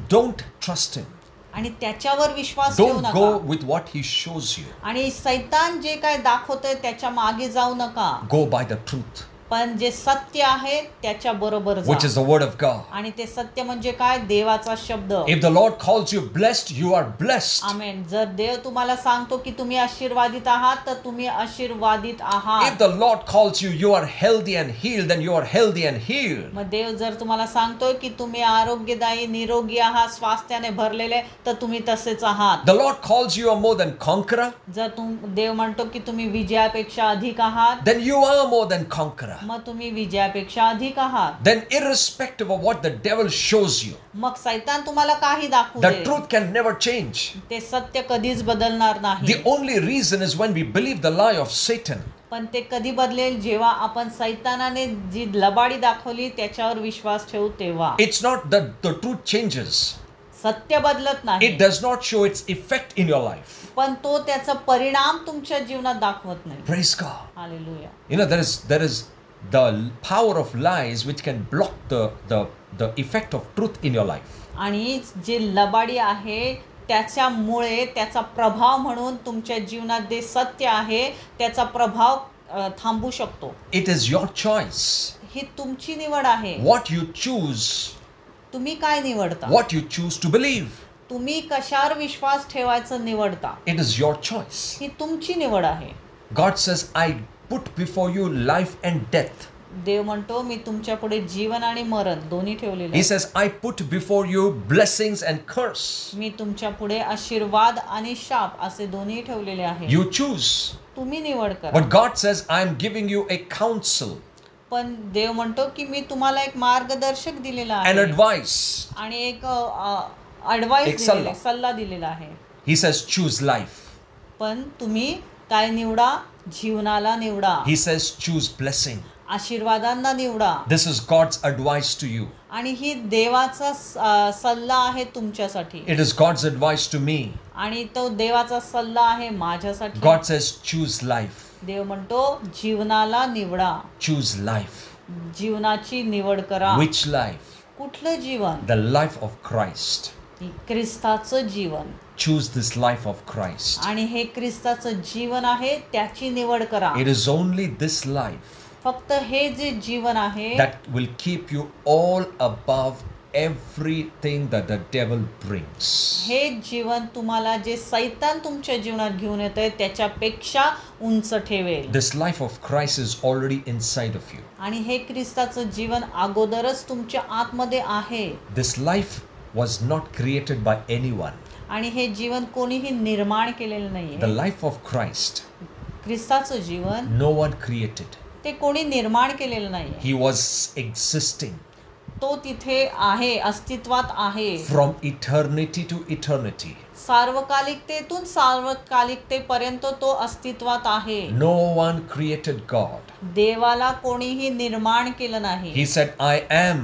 Don't trust him. आणि त्याच्यावर विश्वास ठेवू Don't go नका. with what he shows you. आणि सैतान जे काय दाखवतोय त्याच्या मागे जाऊ नका. Go by the truth, पण जे सत्य आहे त्याच्या बरोबर which is जा. the word of God. आणि ते सत्य म्हणजे काय? देवाचा शब्द. If the Lord calls you blessed, you are blessed. आमेन. जर देव तुम्हाला सांगतो की तुम्ही आशीर्वादित आहात तर तुम्ही आशीर्वादित If आहात. the Lord calls you, you are healthy and healed, then you are healthy and healed. मग देव जर तुम्हाला सांगतोय की तुम्ही आरोग्यदायी निरोगी आहात, स्वास्थ्याने भरलेले, तर तुम्ही तसेच आहात. The Lord calls you a more than conqueror, जर देव म्हणतो की तुम्ही विजयापेक्षा अधिक आहात, then you are more than conqueror. मग तुम्ही विजयापेक्षा अधिक आहात. Then irrespective of what the devil shows you, मग सैतान तुम्हाला काही दाखवू the they, truth can never change. ते सत्य कधीच बदलणार नाही. The only reason is when we believe the lie of Satan. पण ते कधी बदलेल? जेव्हा आपण सैतानाने जी लबाडी दाखवली त्याच्यावर विश्वास ठेवू तेव्हा. It's not that the truth changes. सत्य बदलत नाही, It does not show its effect in your life. पण तो त्याचा परिणाम तुमच्या जीवनात दाखवत नाही. Praise God. Hallelujah. You know, there is the power of lies which can block the effect of truth in your life. आणि जे लबाडी आहे त्याच्यामुळे त्याचा प्रभाव म्हणून तुमच्या जीवनात जे सत्य आहे त्याचा प्रभाव थांबू शकतो. It is your choice. ही तुमची निवड आहे. What you choose, तुम्ही काय निवडता? what you choose to believe. तुम्ही कशावर विश्वास ठेवायचं निवडता? It is your choice. ही तुमची निवड आहे. God says, I put before you life and death. देव म्हणतो मी तुमच्या पुढे जीवन आणि मरण दोन्ही ठेवलेले He आहे. says, I put before you blessings and curse. मी तुमच्या पुढे आशीर्वाद आणि शाप असे दोन्ही ठेवलेले आहे. You choose. तुम्ही निवड करा. But God says, I am giving you a counsel, पण देव म्हणतो की मी तुम्हाला एक मार्गदर्शक दिलेला an आहे advice. आणि एक एक ॲडवाइस सल्ला. दिलेला, सल्ला दिलेला आहे. He says, choose life. पण तुम्ही काय निवडा? जीवनाला निवडा. He says, choose blessing. आशीर्वादांना निवडा. This is God's advice to you. आणि ही देवाचा सल्ला आहे तुमच्यासाठी. It is God's advice to me. आणि तो देवाचा सल्ला आहे माझ्यासाठी. God says, choose life. देव म्हणतो जीवनाला निवडा. Choose life. जीवनाची निवड करा. Which life? कुठलं जीवन? The life of Christ. ख्रिस्ताचं Jeevan. Choose this life of Christ. आणि हे ख्रिस्ताचं जीवन आहे त्याची निवड करा. It is only this life फक्त हे जे जीवन आहे that will keep you all above everything that the devil brings. हे जीवन तुम्हाला जे सैतान तुमच्या जीवनात घेऊन येतंय त्याच्यापेक्षा उंच ठेवेल. This life of Christ is already inside of you. आणि हे ख्रिस्ताचं जीवन अगोदरच तुमच्या आतमध्ये आहे. This life was not created by anyone. आणि हे जीवन कोणीही निर्माण केलेलं The नाहीये. life of Christ, ख्रिस्ताचं Jeevan no one created. ते कोणी निर्माण केलेलं नाहीये. He was existing तो तिथे आहे, अस्तित्वात आहे. from eternity to eternity. सार्वकालिकतेतून सार्वकालिकतेपर्यंत तो अस्तित्वात आहे. No one created God. देवाला कोणीही निर्माण केलं नाही. He said, I am.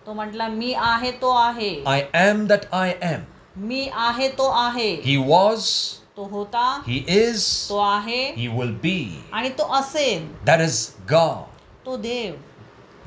तो म्हटला मी आहे तो आहे. I am that I am. मी आहे तो आहे. He was, तो होता, He is, तो आहे He will be. आणि तो असेल. That is God. तो देव.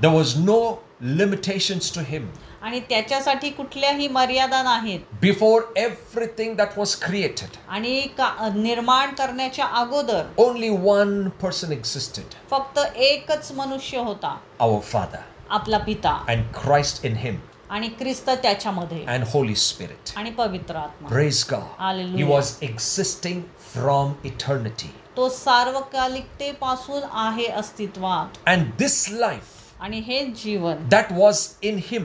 There was no limitations to Him. आणि त्याच्यासाठी कुठल्याही मर्यादा नाहीत. Before everything that was created, आणि निर्माण करण्याच्या अगोदर only one person existed, फक्त एकच मनुष्य होता, our Father, आपला पिता. and Christ in Him, आणि ख्रिस्त त्याच्यामध्ये and Holy Spirit. आणि पवित्र आत्मा. Praise God. Hallelujah. He was existing from eternity. तो सार्वकालिकतेपासून आहे अस्तित्वात. And this life आणि हे जीवन that was in Him,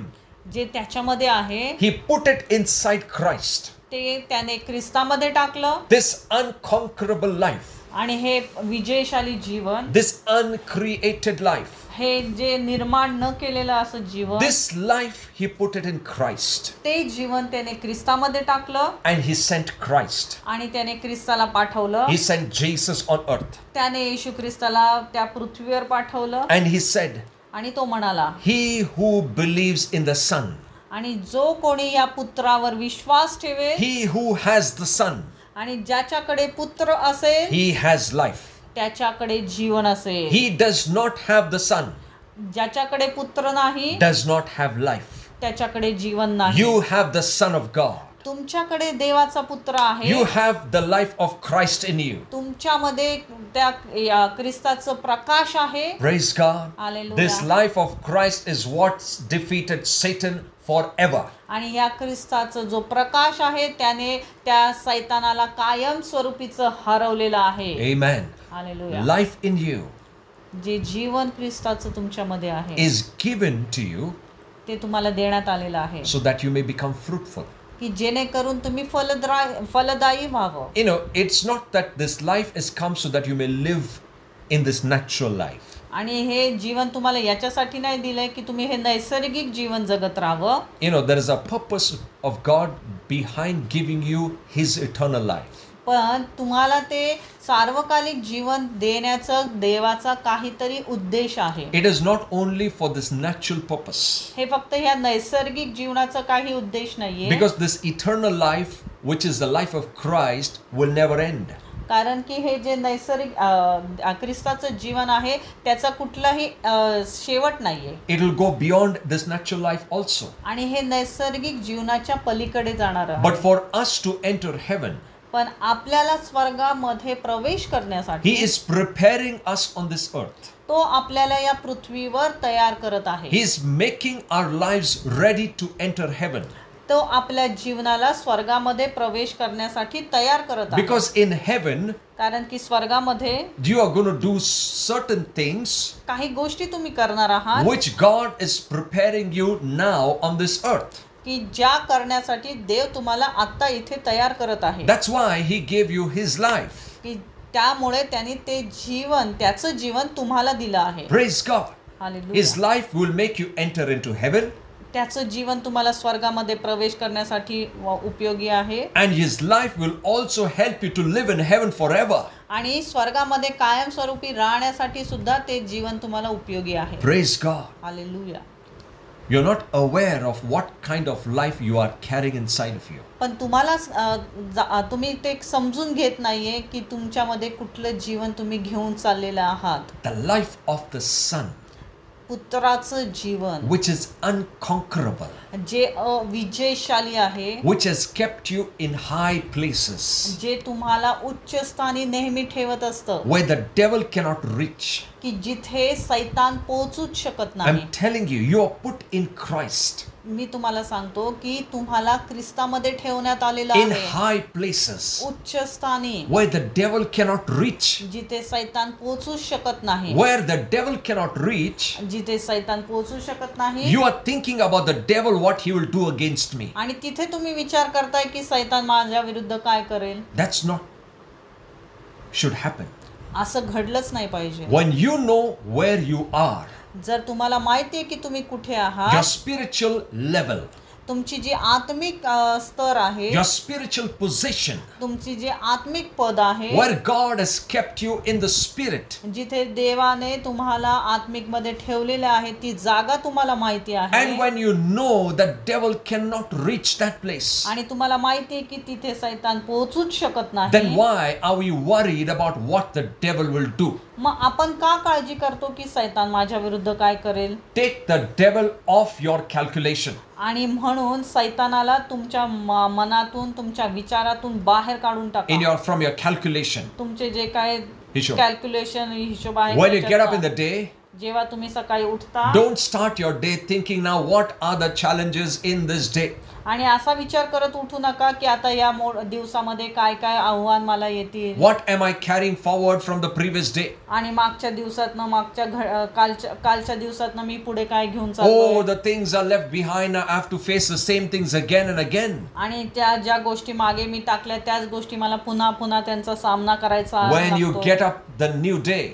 जे त्याच्यामध्ये आहे He put it inside Christ. ते त्याने ख्रिस्तामध्ये टाकलं. This unconquerable life, आणि हे विजयशाली जीवन, this uncreated life, हे जे निर्माण न केलेलं असं जीवन, this life he put it in Christ, ते जीवन त्याने ख्रिस्तामध्ये टाकलं and he sent Christ. आणि त्याने ख्रिस्ताला पाठवलं. He sent Jesus on earth, त्याने येशू ख्रिस्ताला त्या पृथ्वीवर पाठवलं and he said, आणि तो म्हणाला, he who believes in the Son, आणि जो कोणी या पुत्रावर विश्वास ठेवेल, he who has the Son, आणि ज्याच्याकडे पुत्र असेल he has life. त्याच्याकडे जीवन असेल. He does not have the Son, ज्याच्याकडे पुत्र नाही does not have life. त्याच्याकडे जीवन नाही. You have the Son of God. तुमच्याकडे देवाचा पुत्र आहे. You have the life of Christ in you. तुमच्यामध्ये त्या ख्रिस्ताचं प्रकाश आहे. Praise God. Hallelujah. This life of Christ is what's defeated Satan forever. आणि या ख्रिस्ताचा जो प्रकाश आहे त्याने त्या सैतानाला कायम स्वरूपीचं हरवलेलं आहे. Amen. Hallelujah. Life in you जे जीवन ख्रिस्ताचं तुमच्यामध्ये आहे is given to you ते तुम्हाला देण्यात आलेलं आहे so that you may become fruitful. की जेणेकरून तुम्ही फलदायी व्हावं. You know, it's not that this life is come so that you may live in this natural life. आणि हे जीवन तुम्हाला याच्यासाठी नाही दिलंय की तुम्ही हे नैसर्गिक जीवन जगत राहावं. You know, there is a purpose of God behind giving you his eternal life. पण तुम्हाला ते सार्वकालिक जीवन देण्याचं देवाचा काहीतरी उद्देश आहे. It is not only for this natural purpose. हे फक्त ह्या नैसर्गिक जीवनाचा काही उद्देश नाहीये. Because this eternal life, which is the life of Christ, will never end. कारण की हे जे नैसर्गिक ख्रिस्ताचं जीवन आहे त्याचा कुठलाही शेवट नाहीये. It will go beyond this natural life also. आणि हे नैसर्गिक जीवनाच्या पलीकडे जाणार आहे. But for us to enter heaven, पण आपल्याला स्वर्गामध्ये प्रवेश करण्यासाठी he is preparing us on this earth. तो आपल्याला या पृथ्वीवर तयार करत आहे. He is making our lives ready to enter heaven. तो आपल्या जीवनाला स्वर्गामध्ये प्रवेश करण्यासाठी तयार करत आहे. Because in heaven, कारण की स्वर्गामध्ये you are going to do certain things काही गोष्टी तुम्ही करणार आहात which God is preparing you now on this earth. की ज्या करण्यासाठी देव तुम्हाला आता इथे तयार करत आहे. That's why he gave you his life. की त्यामुळे त्यांनी ते जीवन त्याचं जीवन तुम्हाला दिलं आहे. Praise God. Hallelujah. His life will make you enter into heaven, त्याचं जीवन तुम्हाला स्वर्गामध्ये प्रवेश करण्यासाठी उपयोगी आहे. and his life will also help you to live in heaven forever. आणि स्वर्गामध्ये कायमस्वरूपी राहण्यासाठी सुद्धा ते जीवन तुम्हाला उपयोगी आहे. Praise God. Hallelujah. You're not aware of what kind of life you are carrying inside of you. पण तुम्हाला तुम्ही ते समजून घेत नाहीये की तुमच्यामध्ये कुठलं जीवन तुम्ही घेऊन चाललेलं आहात. The life of the Son, पुत्राचं Jeevan which is unconquerable, जे विजयशाली आहे, which has kept you in high places, जे तुम्हाला उच्च स्थानी नेहमी ठेवत असतं, where the devil cannot reach. की जिथे सैतान पोहोचूच शकत नाही. I'm telling you, you are put in Christ, मी तुम्हाला सांगतो की तुम्हाला ख्रिस्तामध्ये ठेवण्यात आलेलं in आहे high places, उच्च स्थानी, where the devil cannot reach. जिथे सैतान पोहोचूच शकत नाही. Where the devil cannot reach, जिथे सैतान पोहोचू शकत नाही. you are thinking about the devil, what he will do against me. आणि तिथे तुम्ही विचार करताय की सैतान माझ्या विरुद्ध काय करेल. That's not should happen. असं घडलंच नाही पाहिजे. When you know where you are, जर तुम्हाला माहिती आहे की तुम्ही कुठे your आहात, spiritual level, तुमची जी आत्मिक स्तर आहे, your spiritual position, तुमची जी आत्मिक पद आहे, where God has kept you in the spirit, जिथे देवाने तुम्हाला आत्मिक मध्ये ठेवलेले आहे, ती जागा तुम्हाला माहिती and आहे. when you know that devil cannot reach that place, आणि तुम्हाला माहिती आहे की तिथे सैतान पोहोचूच शकत then नाही. why are we worried about what the devil will do? मग आपण का काळजी करतो की सैतान माझ्या विरुद्ध काय करेल. Take the devil off your calculation. आणि म्हणून सैतानाला तुमच्या मनातून, तुमच्या विचारातून बाहेर काढून टाका. From your calculation. तुमचे जे काय हिशोब. कॅल्क्युलेशन हिशोब आहे, When you get up in the day, जेव्हा तुम्ही सकाळी उठता don't start your day thinking now what are the challenges in this day. आणि असा विचार करत उठू नका की आता या दिवसामध्ये काय काय आव्हान मला येतील, What am I carrying forward from the previous day? आणि मागच्या दिवसातनं कालच्या दिवसातनं मी पुढे काय घेऊन Oh, चाललोय, the things are left behind. I have to face the same things again and again. आणि त्या ज्या गोष्टी मागे मी टाकल्या त्याच गोष्टी मला पुन्हा पुन्हा त्यांचा सामना करायचा When you लागतो. get up the new day,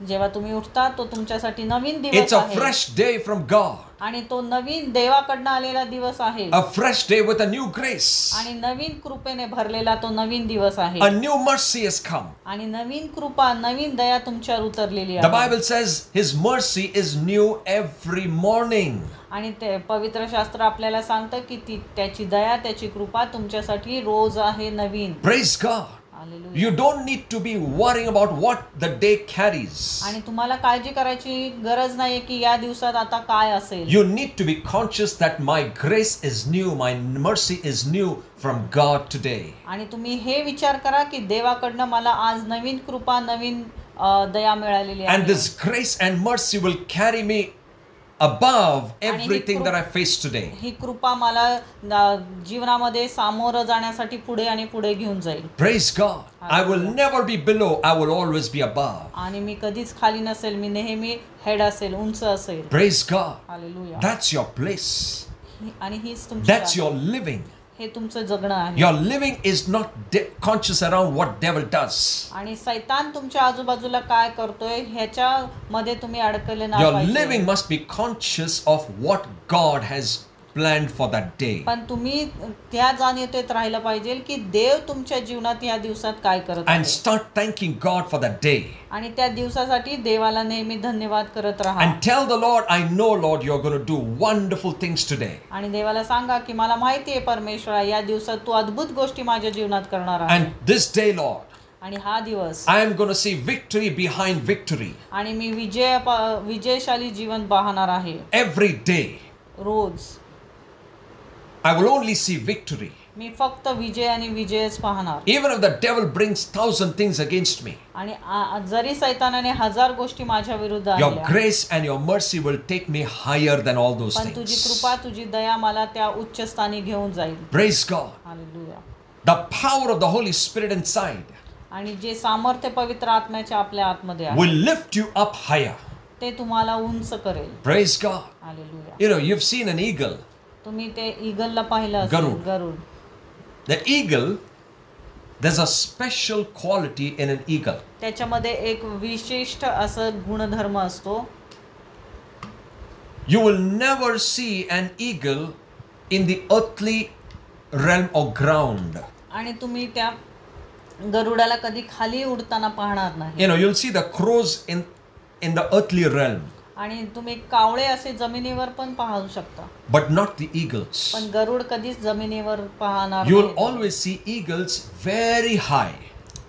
जेव्हा तुम्ही उठता तो तुमच्यासाठी नवीन it's दिवस a आहे, fresh day from God. आणि तो नवीन देवाकडनं आलेला दिवस आहे, A fresh day with a new grace. आणि नवीन कृपेने भरलेला तो नवीन दिवस आहे, A new mercy has come. आणि नवीन कृपा नवीन दया तुमच्यावर उतरलेली The आहे. Bible says His mercy is new every morning. आणि ते पवित्र शास्त्र आपल्याला सांगतं की त्याची दया त्याची कृपा तुमच्यासाठी रोज आहे नवीन. Praise God. Hallelujah. You don't need to be worrying about what the day carries. आणि तुम्हाला काळजी करायची गरज नाहीये की या दिवसात आता काय असेल. You need to be conscious that my grace is new, my mercy is new from God today. आणि तुम्ही हे विचार करा की देवाकडनं मला आज नवीन कृपा नवीन दया मिळालेली And आहे, this grace and mercy will carry me above everything that I face today. ही कृपा मला जीवनामध्ये सामोरं जाण्यासाठी पुढे आणि पुढे घेऊन जाईल. Praise God. I will never be below, I will always be above. आणि मी कधीच खाली नसेल, मी नेहमी हेड असेल, उंच असेल. Praise God. Hallelujah. That's your place. आणि हीच तुमची That's जागा. your living. हे तुमचं जगणं आहे. Your living is not conscious around what devil does. आणि सैतान तुमच्या आजूबाजूला काय करतोय ह्याच्यामध्ये तुम्ही अडकले Your नाही living पाहिजे. must be conscious of what God has planned for that day. पण तुम्ही त्या जाणीवेत राहिलं पाहिजे की देव तुमच्या जीवनात या दिवसात काय करत And आहे, start thanking God for that day. आणि त्या दिवसासाठी देवाला नेहमी धन्यवाद करत राहा. And tell the Lord, I know, Lord, you're going to do wonderful things today. आणि देवाला सांगा की मला माहिती आहे परमेश्वरा या दिवसात तू अद्भुत गोष्टी माझ्या जीवनात करणार आहे. And this day, Lord, आणि हा दिवस I am going to see victory behind victory. आणि मी विजयशाली जीवन पाहणार आहे. Every day, rose I will only see victory. मी फक्त विजय आणि विजयच पाहणार. Even if the devil brings 1,000 things against me, आणि जरी सैतानाने 1000 गोष्टी माझ्या विरुद्ध your आणल्या, grace and your mercy will take me higher than all those पण तुझी things. कृपा तुझी दया मला त्या उच्च स्थानी घेऊन जाईल. Praise God. Hallelujah. The power of the Holy Spirit inside आणि जे सामर्थ्य पवित्र आत्म्याच्या आपल्या आतमध्ये आहे will lift you up higher. ते तुम्हाला उंच करेल. Praise God. Hallelujah. You know, you've seen an eagle. तुम्ही ते ईगलला पाहिलं असेल, गरुड. गरुड. The eagle, there's a special quality in an eagle. त्याच्यामध्ये एक विशिष्ट असं गुणधर्म असतो. You will never see an eagle in the earthly realm or ground. आणि तुम्ही त्या गरुडाला कधी खाली उडताना पाहणार नाही. You know, you'll see the crows in the earthly realm, आणि तुम्ही कावळे असे जमिनीवर पण पाहू शकता, but not the eagles. पण गरुड कधीच जमिनीवर पाहणार You'll नाही. always see eagles very high.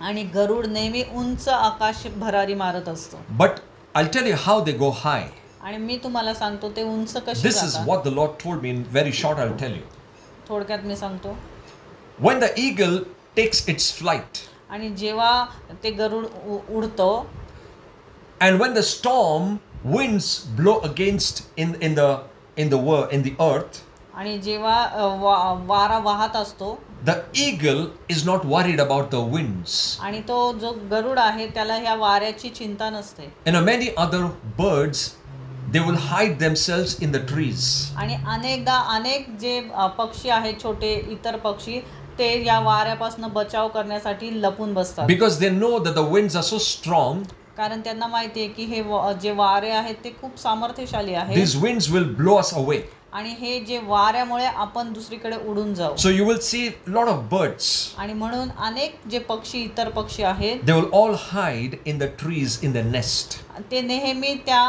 आणि गरुड नेहमी उंच आकाश भरारी मारत असतो. But I'll tell you how they go high. आणि मी तुम्हाला सांगतो ते उंच कसे This is जातात. what the Lord told me in very short. I'll tell you. थोडक्यात मी सांगतो. When the eagle takes its flight, आणि जेव्हा ते गरुड उडतो, and when the storm winds blow against in the earth, आणि जेव्हा वारा वाहत असतो, the eagle is not worried about the winds. आणि तो जो गरुड आहे त्याला ह्या वाऱ्याची चिंता नसते. Many other birds, they will hide themselves in the trees. आणि अनेक जे पक्षी आहेत छोटे इतर पक्षी ते या वाऱ्यापासून बचाव करण्यासाठी लपून बसतात. Because they know that the winds are so strong, कारण त्यांना माहिती आहे की हे जे वारे आहेत ते खूप सामर्थ्यशाली आहेत. these winds will blow us away. आणि हे जे वाऱ्यामुळे आपण दुसरीकडे उडून जाऊ. So you will see a lot of birds. आणि म्हणून अनेक जे पक्षी इतर पक्षी आहेत They will all hide in the trees in the nest, ते नेहमी त्या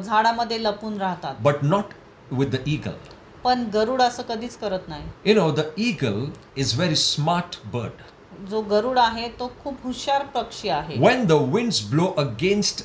झाडामध्ये लपून राहतात. but not with the eagle. पण गरुड असं कधीच करत नाही. You know, the eagle is very smart bird. जो गरुड आहे तो खूप हुशार पक्षी आहे. When the winds blow against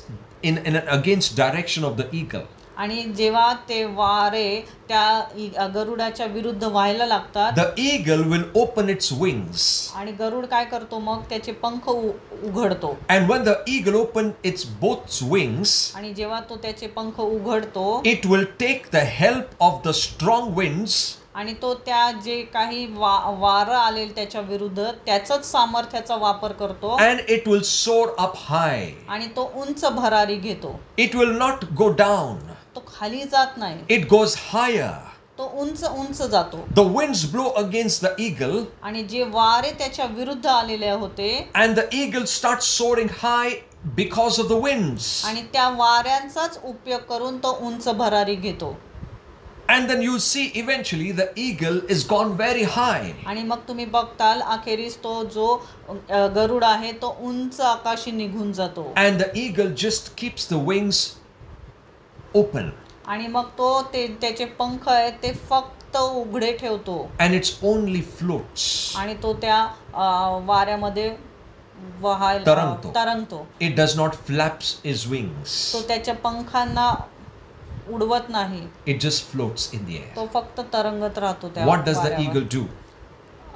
direction of the eagle, आणि जेव्हा ते वारे त्या गरुडाच्या विरुद्ध व्हायला लागतात, the eagle will open its wings. आणि गरुड काय करतो, मग त्याचे पंख उघडतो. And when the eagle opens its both wings, आणि जेव्हा तो त्याचे पंख उघडतो, it will take the help of the strong winds आणि तो त्या जे काही वारं आलेल त्याच्या विरुद्ध त्याचाच सामर्थ्याचा वापर करतो, and it will soar up high. आणि तो उंच भरारी घेतो. It will not go down. तो खाली जात नाही, It goes higher. तो उंच उंच जातो. The winds blow against the eagle, आणि जे वारे त्याच्या विरुद्ध आलेले होते, and the eagle starts soaring high because of the winds. आणि त्या वाऱ्यांचाच उपयोग करून तो उंच भरारी घेतो. And then you see eventually the eagle is gone very high. आणि मग तुम्ही बघताल अखेरीस तो जो गरुड आहे तो उंच आकाशी निघून जातो. And the eagle just keeps the wings open. आणि मग तो त्याचे पंख आहेत ते फक्त उघडे ठेवतो. And it's only floats. आणि तो त्या वाऱ्यामध्ये तरंगतो. It does not flaps its wings. तो त्याच्या पंखांना उडवत नाही. It just floats in the air. तो फक्त तरंगत राहतो त्या What does the वाऱ्यावर. eagle do?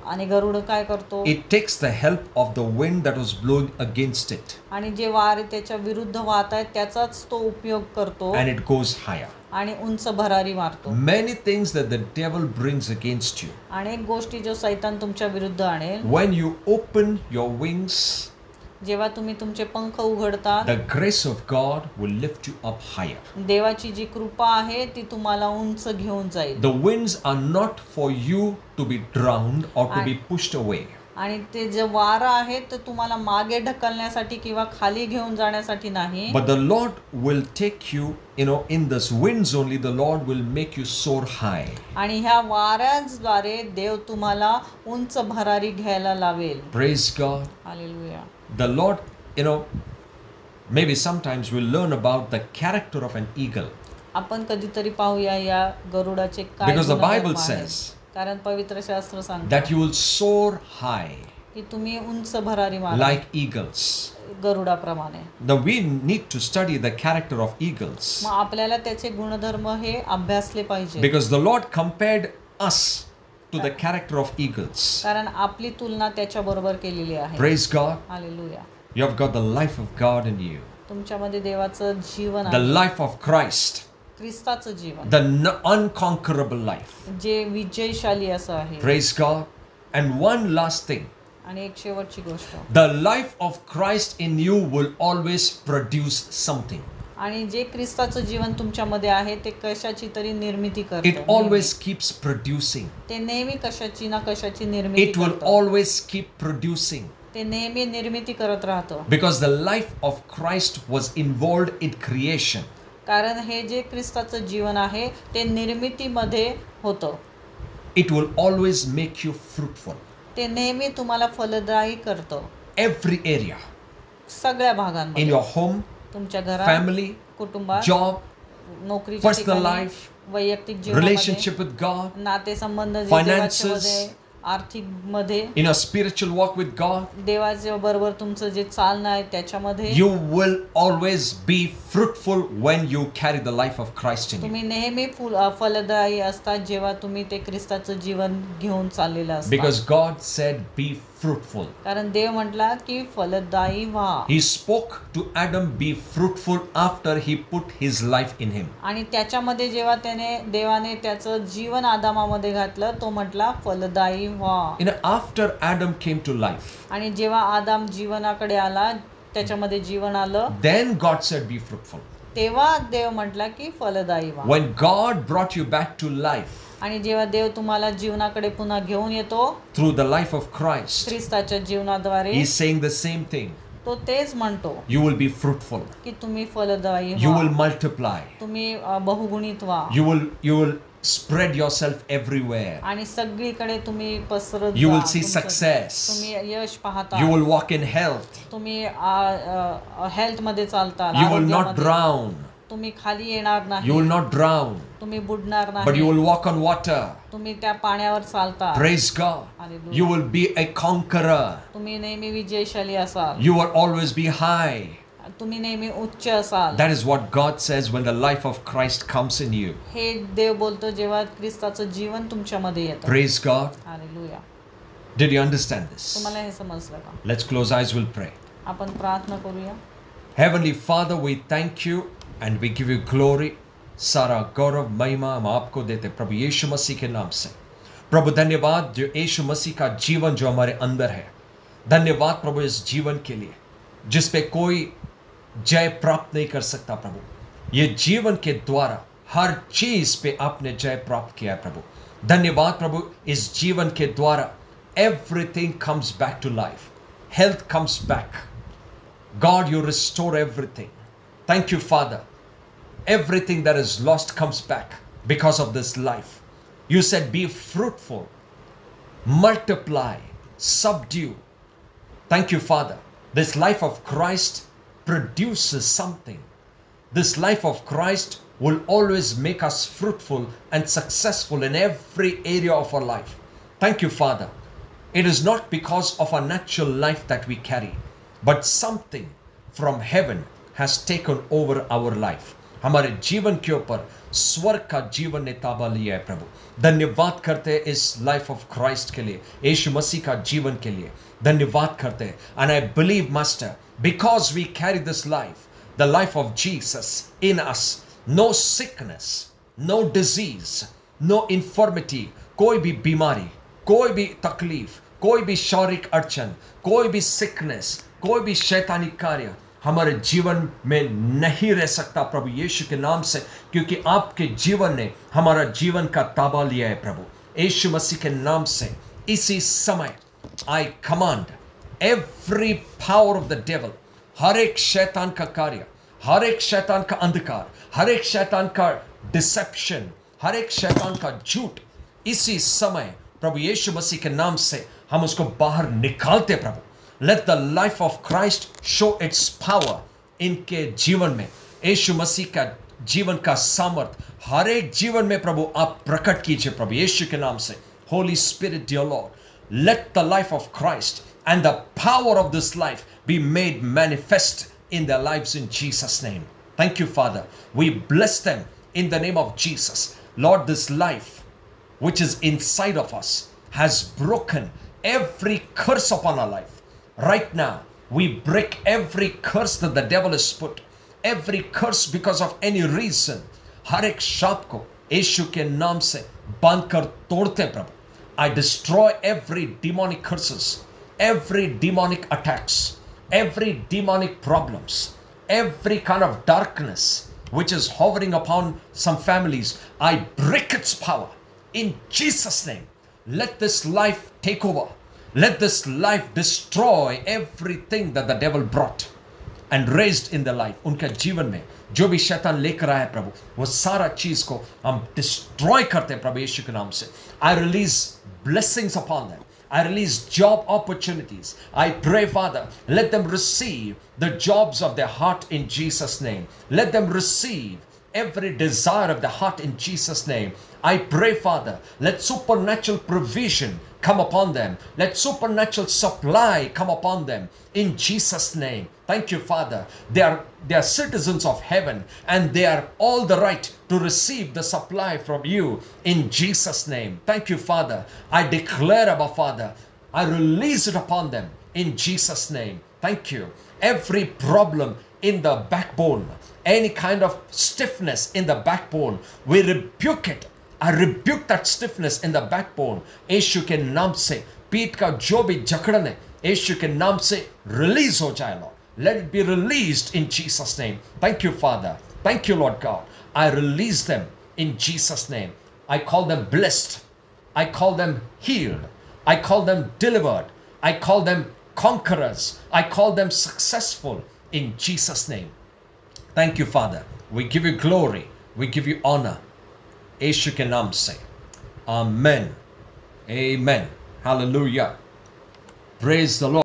आणि गरुड काय करतो, It takes the help of the wind that was blowing against it, आणि जे वारे त्याच्या विरुद्ध वाहत आहेत त्याचाच तो उपयोग करतो, and it goes higher. आणि उंच भरारी मारतो. Many things that the devil brings against you, अनेक गोष्टी जो सैतान तुमच्या विरुद्ध आणेल, when you open your wings, जेव्हा तुम्ही तुमचे पंख उघडता, the grace of God will lift you up higher. देवाची जी कृपा आहे ती तुम्हाला उंच घेऊन जाईल. The winds are not for you to be drowned or to be pushed away. आणि ते जे वारं आहे ते तुम्हाला मागे ढकलण्यासाठी किंवा खाली घेऊन जाण्यासाठी नाही, But the Lord will take you, in this winds only, the Lord will make you soar high. आणि ह्या वाऱ्याद्वारे देव तुम्हाला उंच भरारी घ्यायला लावेल. Praise God. Hallelujah. The Lord, maybe sometimes we'll learn about the character of an eagle. आपण कधीतरी पाहूया या गरुडाचे काय Because the गुणधर्म Bible आहेत. says कारण पवित्र शास्त्र सांगतं that you will soar high की तुम्ही उंच भरारी मारा like eagles. गरुडाप्रमाणे. Now we need to study the character of eagles, मग आपल्याला त्याचे गुणधर्म हे अभ्यासले पाहिजे. because the Lord compared us to the character of eagles. कारण आपली तुलना त्याच्या बरोबर केलेली आहे. Praise God. Hallelujah. You have got the life of God in you, तुमच्यामध्ये देवाचं जीवन the आहे, life of Christ, ख्रिस्ताचं Jeevan, the unconquerable life. जे विजयशाली असं आहे. Praise God. And one last thing, आणि एक शेवटची गोष्ट, the life of Christ in you will always produce something. आणि जे ख्रिस्ताचं जीवन तुमच्यामध्ये आहे ते कशाची तरी निर्मिती It करतं. always keeps producing. ते नेहमी कशाची ना कशाची निर्मिती It will करतं. always keep producing. ते नेहमी निर्मिती करत राहतं. Because the life of Christ was involved in creation. कारण हे जे ख्रिस्ताचं जीवन आहे ते निर्मितीमध्ये होतं. It will always make you fruitful. ते नेहमी तुम्हाला फलदायी करतं. Every area. सगळ्या In भागांमध्ये, your home, तुमच्या घरात, family, कुटुंबात, job, नोकरीच्या personal ठिकाणी, life, वैयक्तिक जीवनामध्ये, relationship with God, नातेसंबंध, finances, देवाच्यामध्ये, आर्थिक मध्ये, in a spiritual walk with God, देवाच्या बरोबर तुमचं जे चालणं आहे त्याच्यामध्ये, you will always be fruitful when you carry the life of Christ in you. तुम्ही नेहमी फलदायी असतात जेव्हा तुम्ही ते ख्रिस्ताचं जीवन घेऊन चाललेलं असतात. Because God said, be fruitful. कारण देव म्हटला की फलदायी व्हा. He spoke to Adam, be fruitful, after he put his life in him. आणि त्याच्यामध्ये जेव्हा देवाने त्याचं जीवन आदामामध्ये घातलं तो म्हटला फलदायी व्हा. After Adam came to life, आणि जेव्हा आदाम जीवनाकडे आला, त्याच्यामध्ये जीवन आलं, then God said, be fruitful. तेव्हा देव म्हटला की फलदायी व्हा. When God brought you back to life आणि जेव्हा देव तुम्हाला जीवनाकडे पुन्हा घेऊन येतो through the life of Christ, ख्रिस्ताच्या जीवनाद्वारे, He's saying the same thing. तो तेच म्हणतो You will be fruitful. की तुम्ही फलदायी You व्हा. will multiply. तुम्ही बहुगुणित व्हा. You will spread yourself everywhere. आणि सगळीकडे तुम्ही पसरत You जा. will see success. तुम्ही यश पाहता. You will walk in health. तुम्ही हेल्थ मध्ये चालता. You will not आरोग्यामध्ये. drown. तुम्ही खाली येणार नाही. You will not drown. तुम्ही बुडणार But you नाही. will walk on water. तुम्ही त्या पाण्यावर चालता. Praise God. Hallelujah. You will be a conqueror. तुम्ही नेहमी विजयशाली असाल. You will always be high. तुम्ही नेहमी उच्च असाल. That is what God says when the life of Christ comes in you. हे देव बोलतो जेव्हा ख्रिस्ताचं जीवन तुमच्यामध्ये येतं. Praise God. Hallelujah. Did you understand this? तुम्हाला हे समजलं का? Let's close eyes, we'll pray. आपण प्रार्थना करूया. Heavenly Father, we thank you and we give you glory. सारा गौरव महिमा हम आपको देते प्रभु यीशु मसीह के नाम से. प्रभु धन्यवाद जो यीशु मसीह का जीवन जो हमारे अंदर है. धन्यवाद प्रभु इस जीवन के लिए जिस पे कोई जय प्राप्त नहीं कर सकता प्रभु. ये जीवन के द्वारा हर चीज पे आपने जय प्राप्त किया है प्रभु. धन्यवाद प्रभु इस जीवन के द्वारा everything comes back to life. Health comes back. God, you restore everything. Thank you, Father. Everything that is lost comes back because of this life. You said be fruitful, multiply, subdue. Thank you, Father. This life of Christ produces something. This life of Christ will always make us fruitful and successful in every area of our life. Thank you, Father. It is not because of our natural life that we carry, but something from heaven has taken over our life. हमारे जीवन के ऊपर स्वर्ग का जीवन ने ताबा लिया है प्रभु. धन्यवाद करते हैं इस लाइफ ऑफ क्राइस्ट के लिए, यीशु मसीह का जीवन के लिए धन्यवाद करते हैं. And I believe, Master, because we carry this life, the life of Jesus in us, no sickness, no disease, no infirmity, कोई भी बीमारी, कोई भी तकलीफ, कोई भी शारीरिक अड़चन, कोई भी सिकनेस, कोई भी शैतानी कार्य हमारे जीवन में नहीं रह सकता प्रभु यीशु के नाम से, क्योंकि आपके जीवन ने हमारा जीवन का ताबा लिया है प्रभु. यीशु मसीह के नाम से इसी समय I command every power of the devil, हर एक शैतान का कार्य, हर एक शैतान का अंधकार, हर एक शैतान का डिसेप्शन, हर एक शैतान का झूठ, इसी समय प्रभु यीशु मसीह के नाम से हम उसको बाहर निकालते प्रभु. Let the life of Christ show its power इनके जीवन में. यीशु मसीह का जीवन का सामर्थ हर एक जीवन में प्रभु आप प्रकट कीजिए प्रभु यीशु के नाम से. Holy Spirit, dear Lord, let the life of Christ and the power of this life be made manifest in their lives in Jesus' name. Thank you, Father. We bless them in the name of Jesus. Lord, this life which is inside of us has broken every curse upon our life. Right now, we break every curse that the devil has put, every curse because of any reason. हर एक शाप को यीशु के नाम से बांध कर तोड़ते प्रभु. I destroy every demonic curses, every demonic attacks, every demonic problems, every kind of darkness which is hovering upon some families. I break its power in Jesus' name. Let this life take over. Let this life destroy everything that the devil brought and raised in their life. उनके जीवन में जो भी शैतान लेकर आया है प्रभु, वो सारा चीज को हम डिस्ट्रॉय करते हैं प्रभु यीशु के नाम से. I release blessings upon them. I release job opportunities. I pray, Father, let them receive the jobs of their heart in Jesus' name. Let them receive every desire of the heart in Jesus' name. I pray, Father, let supernatural provision come upon them. Let supernatural supply come upon them in Jesus' name. Thank you, Father. They are citizens of heaven and they are all the right to receive the supply from you in Jesus' name. Thank you, Father. I declare, Abba Father, I release it upon them in Jesus' name. Thank you. Every problem in the backbone, any kind of stiffness in the backbone, we rebuke it. I rebuke that stiffness in the backbone. यीशु के नाम से पीठ का जो भी जकड़न है यीशु के नाम से release हो जाए Lord. Let it be released in Jesus' name. Thank you, Father. Thank you, Lord God. I release them in Jesus' name. I call them blessed. I call them healed. I call them delivered. I call them conquerors. I call them successful in Jesus' name. Thank you, Father. We give you glory. We give you honor. यीशु के नाम से Amen. Amen. Hallelujah. Praise the Lord.